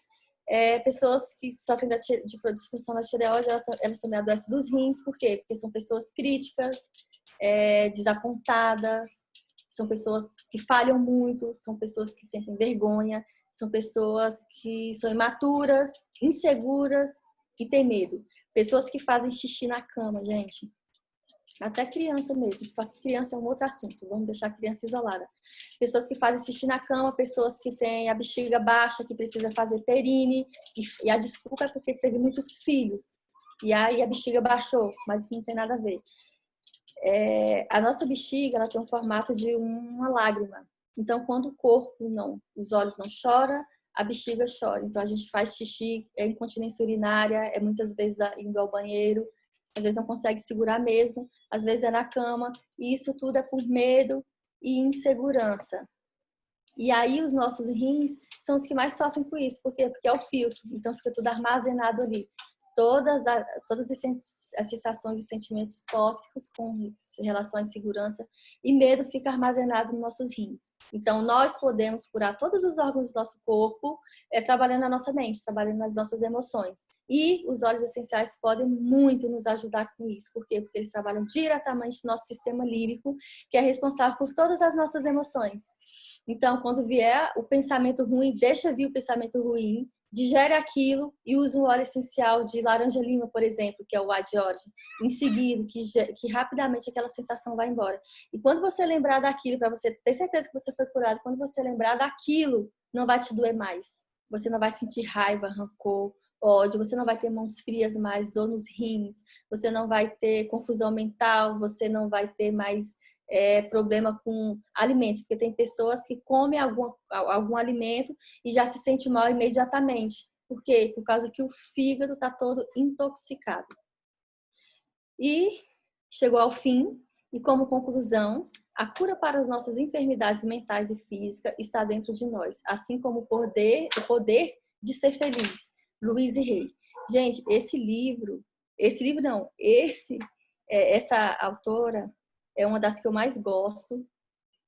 pessoas que sofrem de disfunção da tireoide, elas também adoecem dos rins. Por quê? Porque são pessoas críticas, desapontadas, são pessoas que falham muito, são pessoas que sentem vergonha, são pessoas que são imaturas, inseguras e têm medo. Pessoas que fazem xixi na cama, gente. Até criança mesmo, só que criança é um outro assunto, vamos deixar a criança isolada. Pessoas que fazem xixi na cama, pessoas que têm a bexiga baixa, que precisa fazer perine, e a desculpa é porque teve muitos filhos, e aí a bexiga baixou, mas isso não tem nada a ver. A nossa bexiga, ela tem um formato de uma lágrima. Então, quando o corpo não, os olhos não choram, a bexiga chora. Então, a gente faz xixi, é incontinência urinária, é muitas vezes indo ao banheiro, às vezes não consegue segurar mesmo, às vezes é na cama, e isso tudo é por medo e insegurança. E aí os nossos rins são os que mais sofrem com isso. Por quê? Porque é o filtro. Então fica tudo armazenado ali. Todas as sensações e sentimentos tóxicos com relação à insegurança e medo fica armazenado nos nossos rins. Então nós podemos curar todos os órgãos do nosso corpo trabalhando na nossa mente, trabalhando nas nossas emoções. E os óleos essenciais podem muito nos ajudar com isso. Por quê? Porque eles trabalham diretamente no nosso sistema límbico, que é responsável por todas as nossas emoções. Então, quando vier o pensamento ruim, deixa vir o pensamento ruim, digere aquilo e use um óleo essencial de laranja-lima, por exemplo, que é o Adjord, em seguida, que rapidamente aquela sensação vai embora. E quando você lembrar daquilo, para você ter certeza que você foi curado, quando você lembrar daquilo, não vai te doer mais. Você não vai sentir raiva, rancor, ódio, você não vai ter mãos frias mais, dor nos rins, você não vai ter confusão mental, você não vai ter mais problema com alimentos, porque tem pessoas que comem algum alimento e já se sente mal imediatamente. Por quê? Por causa que o fígado está todo intoxicado. E chegou ao fim, e como conclusão, a cura para as nossas enfermidades mentais e físicas está dentro de nós, assim como o poder de ser feliz. Louise Hay. Gente, essa autora é uma das que eu mais gosto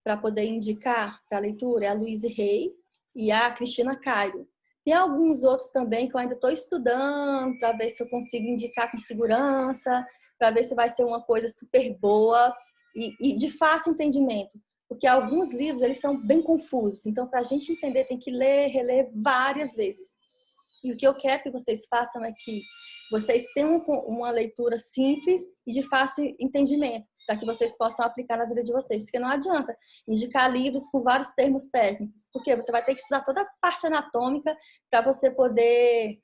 para poder indicar para a leitura, é a Louise Hay e a Cristina Cairo. Tem alguns outros também que eu ainda estou estudando para ver se eu consigo indicar com segurança, para ver se vai ser uma coisa super boa e de fácil entendimento. Porque alguns livros, eles são bem confusos. Então, para a gente entender, tem que ler, reler várias vezes. E o que eu quero que vocês façam é que vocês tenham uma leitura simples e de fácil entendimento, para que vocês possam aplicar na vida de vocês. Porque não adianta indicar livros com vários termos técnicos, porque você vai ter que estudar toda a parte anatômica para você poder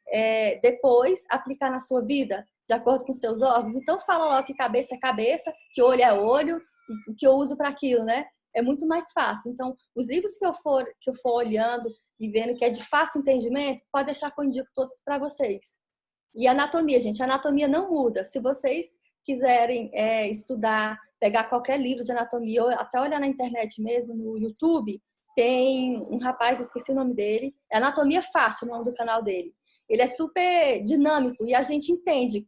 depois aplicar na sua vida, de acordo com seus órgãos. Então fala logo que cabeça é cabeça, que olho é olho, e o que eu uso para aquilo, né? É muito mais fácil. Então, os livros que eu for olhando e vendo que é de fácil entendimento, pode deixar que eu indico todos para vocês. E anatomia, gente, a anatomia não muda. Se vocês quiserem estudar, pegar qualquer livro de anatomia, ou até olhar na internet mesmo, no YouTube, tem um rapaz, eu esqueci o nome dele, é Anatomia Fácil, o nome do canal dele. Ele é super dinâmico e a gente entende,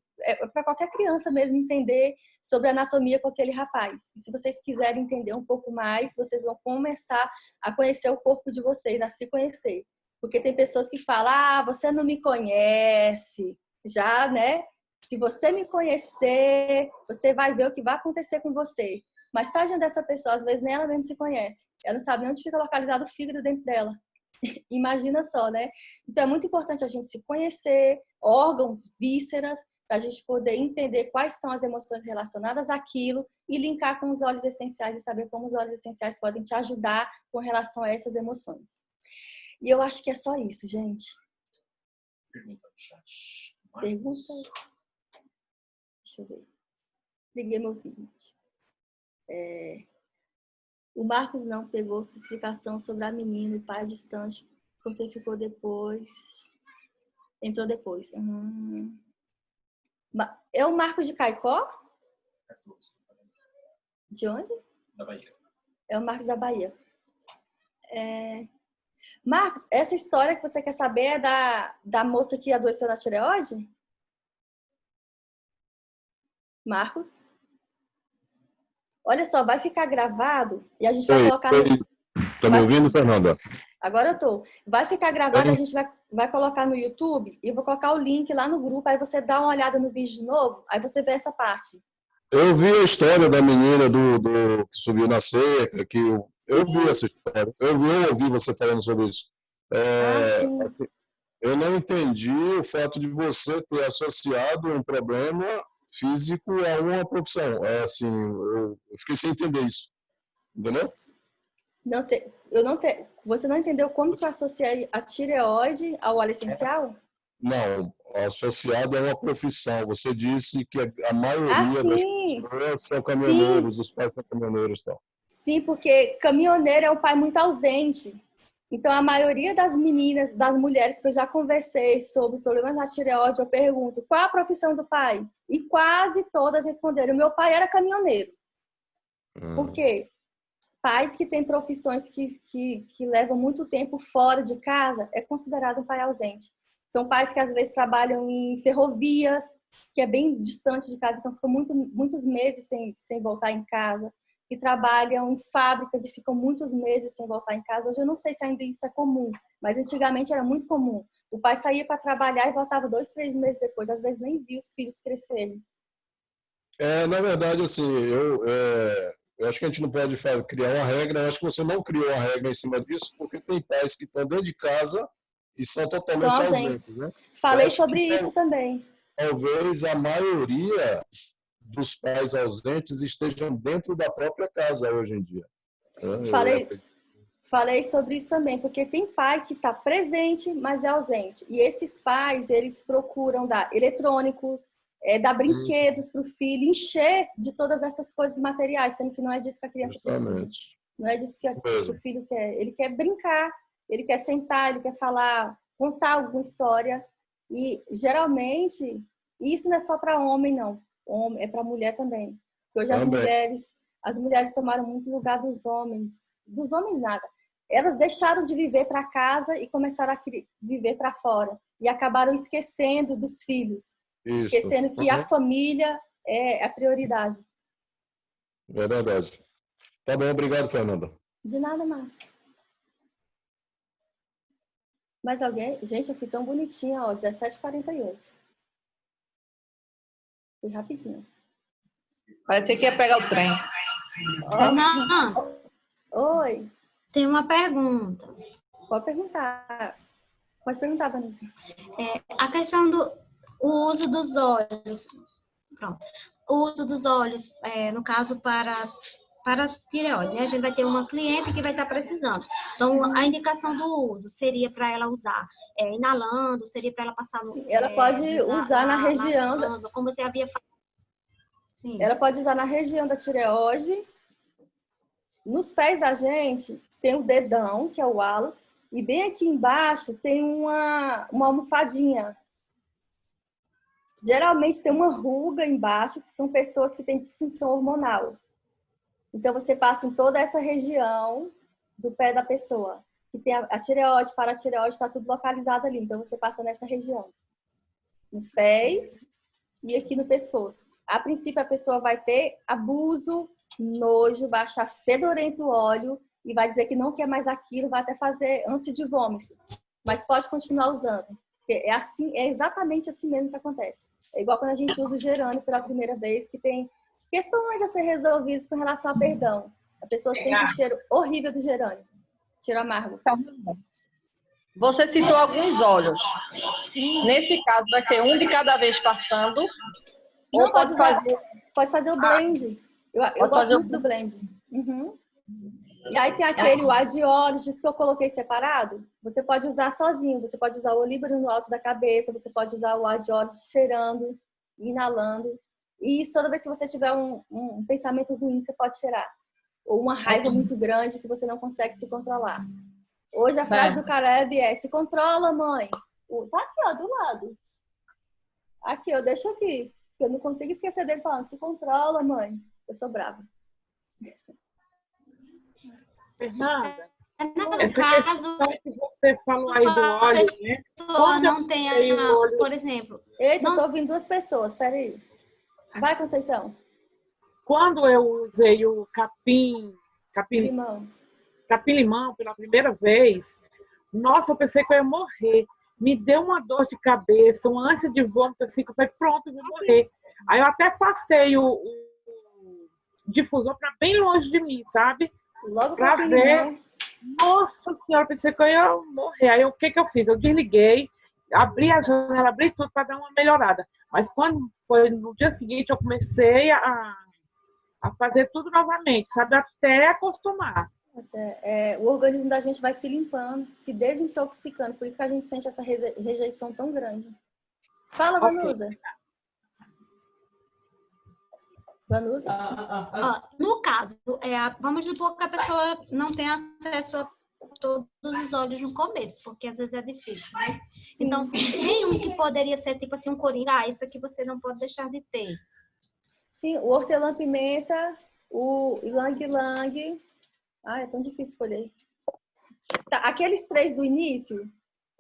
para qualquer criança mesmo entender sobre anatomia com aquele rapaz. E se vocês quiserem entender um pouco mais, vocês vão começar a conhecer o corpo de vocês, a se conhecer. Porque tem pessoas que falam, você não me conhece. Já, né? Se você me conhecer, você vai ver o que vai acontecer com você. Mas tadinha dessa pessoa, às vezes nem ela mesmo se conhece. Ela não sabe nem onde fica localizado o fígado dentro dela. Imagina só, né? Então é muito importante a gente se conhecer, órgãos, vísceras, para a gente poder entender quais são as emoções relacionadas àquilo e linkar com os óleos essenciais e saber como os óleos essenciais podem te ajudar com relação a essas emoções. E eu acho que é só isso, gente. Pergunta no chat. Pergunta. Deixa eu ver. Liguei meu vídeo. O Marcos não pegou sua explicação sobre a menina, o pai distante, porque ficou depois. Entrou depois. É o Marcos de Caicó? De onde? Da Bahia. É o Marcos da Bahia. Marcos, essa história que você quer saber é da moça que adoeceu na tireoide? Marcos? Olha só, vai ficar gravado e a gente vai colocar no... Tá me ouvindo, Fernanda? Agora eu tô. Vai ficar gravado, a gente vai colocar no YouTube e eu vou colocar o link lá no grupo, aí você dá uma olhada no vídeo de novo, aí você vê essa parte. Eu vi a história da menina do que subiu na cerca, que eu vi essa história. Eu ouvi você falando sobre isso. Sim. Eu não entendi o fato de você ter associado um problema físico a uma profissão. Assim, eu fiquei sem entender isso. Entendeu? Você não entendeu como que eu associei a tireoide ao óleo essencial? Não, associado a uma profissão. Você disse que a Ah, maioria das sim, pessoas são sim, caminhoneiros, os pais são caminhoneiros e tal. sim, porque caminhoneiro é um pai muito ausente. Então, a maioria das meninas, das mulheres que eu já conversei sobre problemas na tireoide, eu pergunto, qual a profissão do pai? E quase todas responderam, meu pai era caminhoneiro. Por quê? Pais que têm profissões que levam muito tempo fora de casa é considerado um pai ausente. São pais que às vezes trabalham em ferrovias, que é bem distante de casa, então ficam muitos meses sem voltar em casa. Que trabalham em fábricas e ficam muitos meses sem voltar em casa. Hoje eu não sei se ainda isso é comum, mas antigamente era muito comum. O pai saía para trabalhar e voltava 2, 3 meses depois. Às vezes nem via os filhos crescerem. Na verdade, assim, eu acho que a gente não pode criar uma regra. Eu acho que você não criou uma regra em cima disso, porque tem pais que estão dentro de casa e são São totalmente ausentes. ausentes, né? Eu Falei acho que sobre isso também. talvez a maioria dos pais ausentes estejam dentro da própria casa hoje em dia, né? Falei, Falei sobre isso também, porque tem pai que está presente, mas é ausente. E esses pais, eles procuram dar eletrônicos, dar brinquedos para o filho, encher de todas essas coisas materiais, sendo que não é disso que a criança precisa. Justamente. Não é disso que o Mesmo. filho quer. Ele quer brincar, ele quer sentar, ele quer falar, contar alguma história. E, geralmente, isso não é só para homem, não. É para mulher também. Porque hoje Também. as mulheres tomaram muito lugar dos homens. Dos homens, nada. Elas deixaram de viver para casa e começaram a viver para fora. E acabaram esquecendo dos filhos. Isso. Esquecendo que a família é a prioridade. É verdade. Tá bom, obrigado, Fernanda. De nada mais. Mais alguém? Gente, eu fui tão bonitinha, ó, 17h48. Fui rapidinho. Parecia que ia pegar o trem. Fernanda, Oi, tem uma pergunta. pode perguntar. Pode perguntar, Vanessa. A questão do o uso dos olhos. Pronto. O uso dos olhos, no caso, para tireoide, né? A gente vai ter uma cliente que vai estar precisando. Então, a indicação do uso seria para ela usar inalando, seria para ela passar no... Sim, ela pode usar na região... como você havia falado. Sim. Ela pode usar na região da tireoide. Nos pés da gente tem o dedão, que é o hálux, e bem aqui embaixo tem uma almofadinha. Geralmente tem uma ruga embaixo, que são pessoas que têm disfunção hormonal. Então você passa em toda essa região do pé da pessoa. Que tem a tireoide, paratireoide, está tudo localizado ali. Então você passa nessa região. Nos pés e aqui no pescoço. A princípio a pessoa vai ter abuso, nojo, vai achar fedorento o óleo e vai dizer que não quer mais aquilo, vai até fazer ânsia de vômito. Mas pode continuar usando. É exatamente assim mesmo que acontece. É igual quando a gente usa o gerânio pela primeira vez, que tem questões a ser resolvidas com relação a perdão. A pessoa sente o cheiro horrível do gerânio. Cheiro amargo. Você citou alguns óleos. Nesse caso, vai ser um de cada vez passando? Não, ou pode fazer o blend. Eu gosto muito do blend. Uhum. E aí tem aquele o ar de olhos, disso que eu coloquei separado. Você pode usar sozinho. Você pode usar o olíbano no alto da cabeça. Você pode usar o ar de olhos cheirando, inalando. E isso, toda vez que você tiver um pensamento ruim, você pode cheirar. Ou uma raiva muito grande que você não consegue se controlar. Hoje a frase do Caleb é: se controla, mãe. Tá aqui, ó, do lado. Aqui, eu deixo aqui. Eu não consigo esquecer dele falando: se controla, mãe. Eu sou brava. Fernanda, No caso, que você falou aí do óleo, né? pessoa não tem por exemplo... Eita, eu tô ouvindo duas pessoas, peraí. Vai, Conceição. Quando eu usei o Limão. capim-limão pela primeira vez, nossa, eu pensei que eu ia morrer. Me deu uma dor de cabeça, uma ânsia de vômito, assim, que eu falei, pronto, eu vou morrer. Aí eu até afastei o difusor para bem longe de mim, sabe? Logo para ver. Nossa senhora, pensei que eu ia morrer. Aí o que eu fiz? Eu desliguei, abri a janela, abri tudo para dar uma melhorada. Mas quando foi no dia seguinte, eu comecei a fazer tudo novamente, sabe? Até acostumar. O organismo da gente vai se limpando, se desintoxicando. Por isso que a gente sente essa rejeição tão grande. Fala, Vanusa. Vanusa? No caso, vamos supor que a pessoa não tem acesso a todos os óleos no começo, porque às vezes é difícil, né? Sim. Então, tem um que poderia ser tipo assim, um coringa. Isso aqui você não pode deixar de ter. Sim, o hortelã-pimenta, o ylang-ylang. É tão difícil escolher. Tá, aqueles 3 do início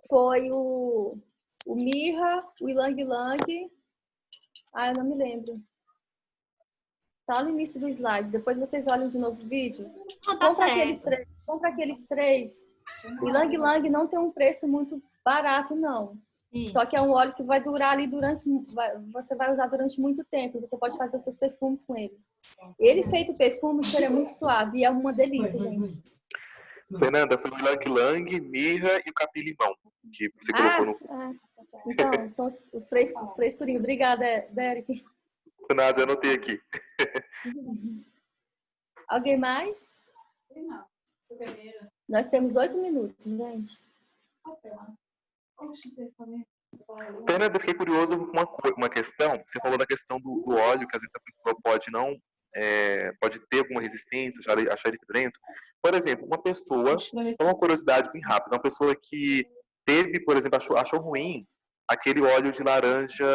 foi o mirra, o ylang-ylang. Eu não me lembro. Tá no início do slide. Depois vocês olham de novo o vídeo. Compra aqueles 3. O ylang-ylang não tem um preço muito barato, não. Isso. Só que é um óleo que vai durar ali você vai usar durante muito tempo. Você pode fazer os seus perfumes com ele. Ele feito perfume, ele é muito suave e é uma delícia, gente. Fernanda, foi o ylang-ylang, mirra e o capim-limão que você colocou no... Então, são os três corinhos. Obrigada, Derek. Nada, eu anotei aqui. Alguém mais? Nós temos 8 minutos, gente. Fernanda, eu fiquei curioso com uma questão. Você falou da questão do óleo, que às vezes a pessoa pode ter alguma resistência, achar ele fedorento. Por exemplo, uma pessoa, só uma curiosidade bem rápida, uma pessoa que teve, por exemplo, achou ruim aquele óleo de laranja,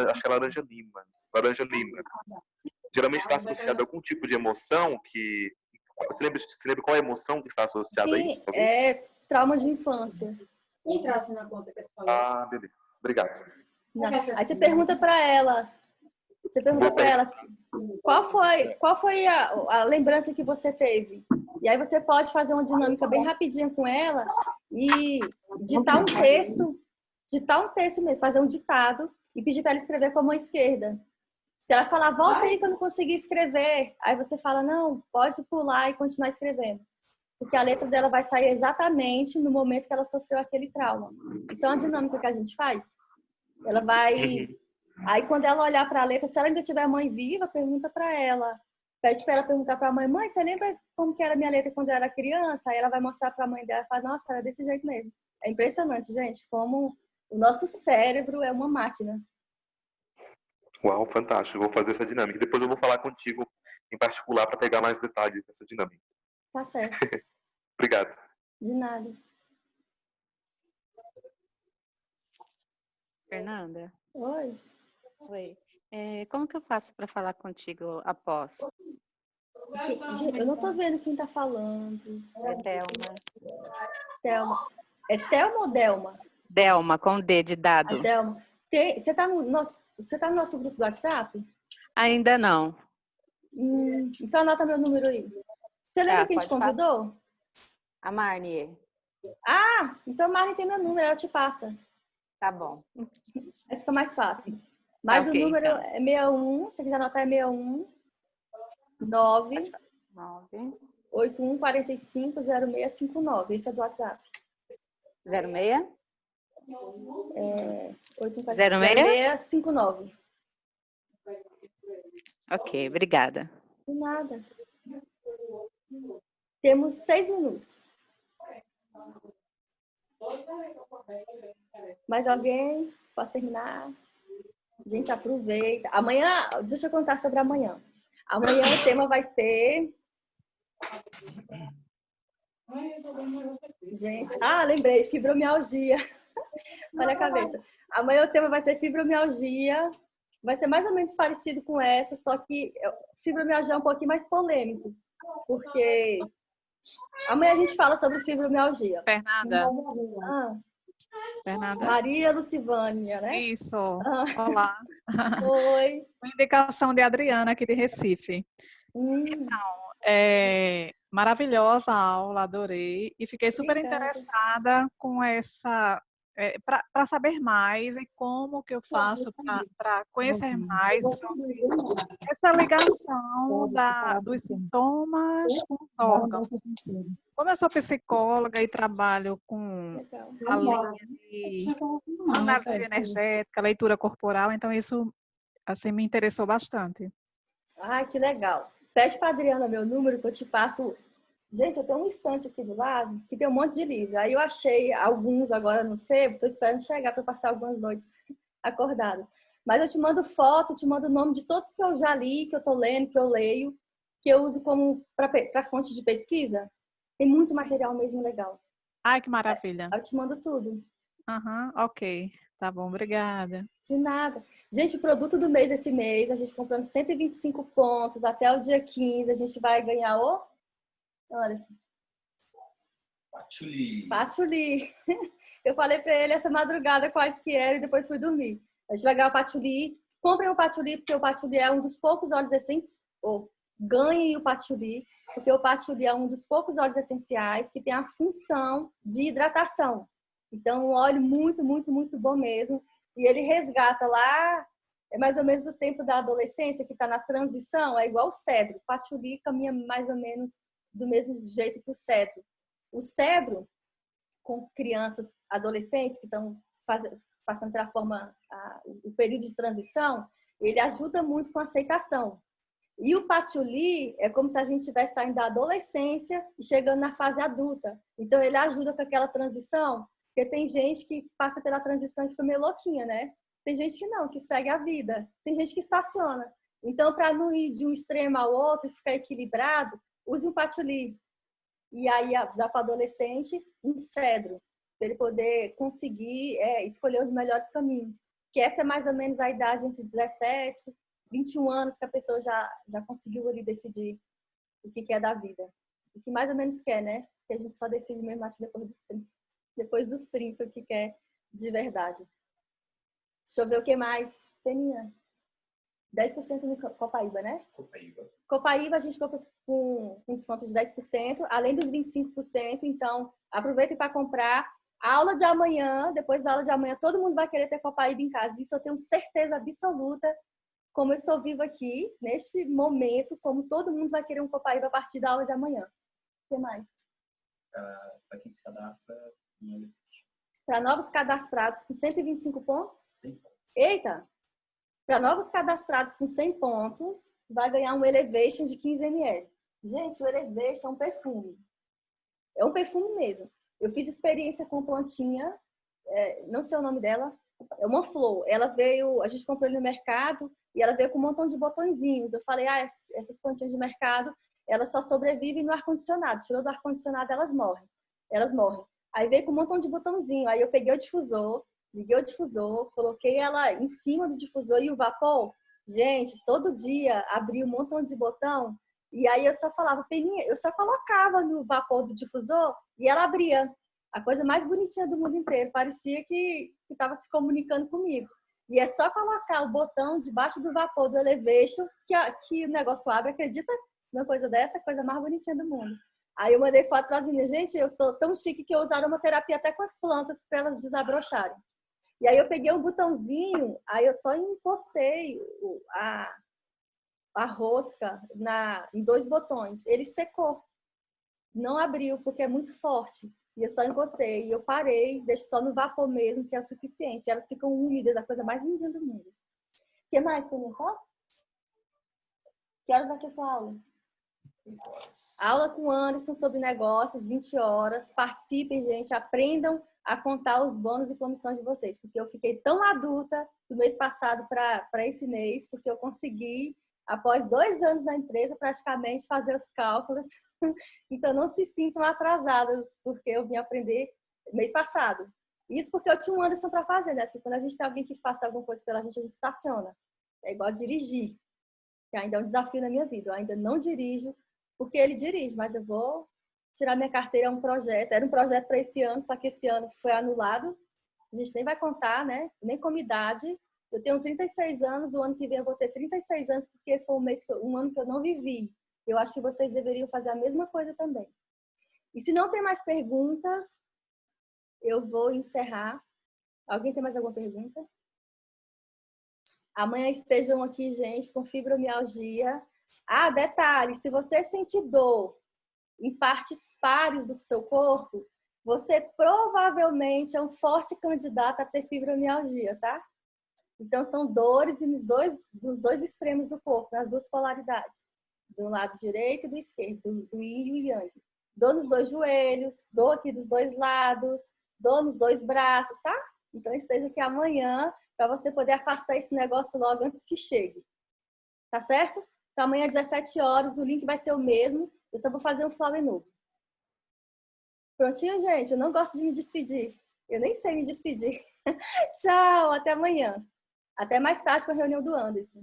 acho que é laranja lima. Geralmente está associado a algum tipo de emoção que... Você lembra qual é a emoção que está associada a isso? É trauma de infância. Entrasse na conta que eu falei. Beleza. Obrigado. Aí você pergunta para ela. Qual foi a lembrança que você teve? E aí você pode fazer uma dinâmica bem rapidinha com ela e ditar um texto mesmo, fazer um ditado e pedir para ela escrever com a mão esquerda. Se ela falar, volta aí que eu não consegui escrever, aí você fala, não, pode pular e continuar escrevendo. Porque a letra dela vai sair exatamente no momento que ela sofreu aquele trauma. Isso é uma dinâmica que a gente faz. Ela vai... Aí, quando ela olhar para a letra, se ela ainda tiver a mãe viva, pergunta para ela. Pede para ela perguntar para a mãe, você lembra como que era a minha letra quando eu era criança? Aí ela vai mostrar para a mãe dela e fala, nossa, era desse jeito mesmo. É impressionante, gente, como o nosso cérebro é uma máquina. Uau, fantástico. Eu vou fazer essa dinâmica. Depois eu vou falar contigo em particular para pegar mais detalhes dessa dinâmica. Tá certo. Obrigado. De nada. Fernanda? Oi. Oi. Como que eu faço para falar contigo após? Eu não tô vendo quem tá falando. É Delma. Delma. É Thelma ou Delma? Delma, com D de dado. Delma. Você tá no nosso grupo do WhatsApp? Ainda não. Então anota meu número aí. Você lembra quem te convidou? A Marnie. Então a Marnie tem meu número, ela te passa. Tá bom. Aí fica mais fácil. Mas o número então é 61, se você quiser anotar é 61 9 81 45 0659. Esse é do WhatsApp. 06? 0659. Ok, obrigada. De nada. Temos 6 minutos. Mais alguém? Posso terminar? Gente, aproveita. Amanhã, deixa eu contar sobre amanhã. Amanhã o tema vai ser... Gente, lembrei, fibromialgia. Olha a cabeça. Amanhã o tema vai ser fibromialgia. Vai ser mais ou menos parecido com essa, só que fibromialgia é um pouquinho mais polêmico. Porque amanhã a gente fala sobre fibromialgia. Fernanda. Fernanda. Maria Lucivânia, né? Isso. Olá. Oi. Uma indicação de Adriana aqui de Recife. Então, maravilhosa a aula, adorei. E fiquei super interessada com essa... para saber mais e como que eu faço para conhecer mais sobre essa ligação dos sintomas com os órgãos. Como eu sou psicóloga e trabalho com a linha de análise energética, leitura corporal, então isso assim, me interessou bastante. Que legal. Pede para a Adriana meu número que eu te passo Gente, eu tenho um estante aqui do lado que tem um monte de livro. Aí eu achei alguns agora no sebo, estou esperando chegar para passar algumas noites acordadas. Mas eu te mando foto, te mando o nome de todos que eu já li, que eu estou lendo, que eu leio, que eu uso como para fonte de pesquisa. Tem muito material mesmo legal. Ai, que maravilha. Eu te mando tudo. Ok. Tá bom, obrigada. De nada. Gente, o produto do mês esse mês, a gente comprando 125 pontos até o dia 15, a gente vai ganhar o... Olha assim. Patchouli. Eu falei para ele essa madrugada quais que era e depois fui dormir. A gente vai ganhar o patchouli. Comprem o patchouli, porque o patchouli é um dos poucos óleos essenciais. Ganhem o patchouli, porque o patchouli é um dos poucos óleos essenciais que tem a função de hidratação. Então, um óleo muito, muito, muito bom mesmo. E ele resgata lá, é mais ou menos o tempo da adolescência, que está na transição, é igual o cedro. O patchouli caminha mais ou menos do mesmo jeito que o cedro. O cedro, com crianças, adolescentes que estão passando pela o período de transição, ele ajuda muito com a aceitação. E o patchouli é como se a gente estivesse saindo da adolescência e chegando na fase adulta. Então, ele ajuda com aquela transição, porque tem gente que passa pela transição e fica meio louquinha, né? Tem gente que não, que segue a vida. Tem gente que estaciona. Então, para não ir de um extremo ao outro e ficar equilibrado, use um patchouli. E aí dá para o adolescente um cedro, para ele poder conseguir escolher os melhores caminhos. Que essa é mais ou menos a idade entre 17 e 21 anos que a pessoa já conseguiu ali decidir o que quer da vida. O que mais ou menos quer, né? Porque a gente só decide mesmo, acho que depois dos 30. Depois dos 30, o que quer de verdade. Deixa eu ver o que mais. Peninha. 10% no Copaíba, né? Copaíba a gente compra com desconto de 10%, além dos 25%. Então, aproveitem para comprar. A aula de amanhã, depois da aula de amanhã, todo mundo vai querer ter Copaíba em casa. Isso eu tenho certeza absoluta. Como eu estou viva aqui, neste momento, como todo mundo vai querer um Copaíba a partir da aula de amanhã. O que mais? Para quem se cadastra... Para novos cadastrados com 125 pontos? Sim. Eita! Para novos cadastrados com 100 pontos, vai ganhar um Elevation de 15 ml. Gente, o Elevation é um perfume. É um perfume mesmo. Eu fiz experiência com plantinha, não sei o nome dela, é uma flor. Ela veio, a gente comprou no mercado e ela veio com um montão de botõezinhos. Eu falei, essas plantinhas de mercado, elas só sobrevivem no ar-condicionado. Tirou do ar-condicionado, elas morrem. Aí veio com um montão de botãozinho. Aí eu peguei o difusor, liguei o difusor, coloquei ela em cima do difusor e o vapor. Gente, todo dia abria um montão de botão. E aí eu só falava, Peninha, eu só colocava no vapor do difusor e ela abria. A coisa mais bonitinha do mundo inteiro. Parecia que estava se comunicando comigo. E é só colocar o botão debaixo do vapor do Elevation que o negócio abre. Acredita numa coisa dessa? A coisa mais bonitinha do mundo. Aí eu mandei foto para as meninas. Gente, eu sou tão chique que eu usaram uma terapia até com as plantas para elas desabrocharem. E aí eu peguei um botãozinho, aí eu só encostei a rosca em 2 botões. Ele secou. Não abriu, porque é muito forte. E eu só encostei. E eu parei, deixo só no vapor mesmo, que é o suficiente. Elas ficam úmidas, a coisa mais linda do mundo. O que mais, Peninha? Que horas vai ser sua aula? Aula com o Anderson sobre negócios, 20 horas. Participem, gente. Aprendam a contar os bônus e comissões de vocês. Porque eu fiquei tão adulta do mês passado para esse mês, porque eu consegui, após 2 anos na empresa, praticamente fazer os cálculos. Então, não se sintam atrasadas, porque eu vim aprender mês passado. Isso porque eu tinha um Anderson para fazer, né? Porque quando a gente tem alguém que faça alguma coisa pela gente, a gente estaciona. É igual dirigir, que ainda é um desafio na minha vida. Eu ainda não dirijo, porque ele dirige, mas eu vou tirar minha carteira. É um projeto. Era um projeto para esse ano, só que esse ano foi anulado. A gente nem vai contar, né? Nem como idade. Eu tenho 36 anos, o ano que vem eu vou ter 36 anos, porque foi um ano que eu não vivi. Eu acho que vocês deveriam fazer a mesma coisa também. E se não tem mais perguntas, eu vou encerrar. Alguém tem mais alguma pergunta? Amanhã estejam aqui, gente, com fibromialgia. Detalhe, se você sentir dor em partes pares do seu corpo, você provavelmente é um forte candidato a ter fibromialgia, tá? Então, são dores nos dois extremos do corpo, nas 2 polaridades. Do lado direito e do esquerdo, do yin e o yang. Dor nos 2 joelhos, dor aqui dos 2 lados, dor nos 2 braços, tá? Então esteja aqui amanhã para você poder afastar esse negócio logo antes que chegue. Tá certo? Então amanhã às 17 horas, o link vai ser o mesmo. Eu só vou fazer um flower novo. Prontinho, gente? Eu não gosto de me despedir. Eu nem sei me despedir. Tchau, até amanhã. Até mais tarde com a reunião do Anderson.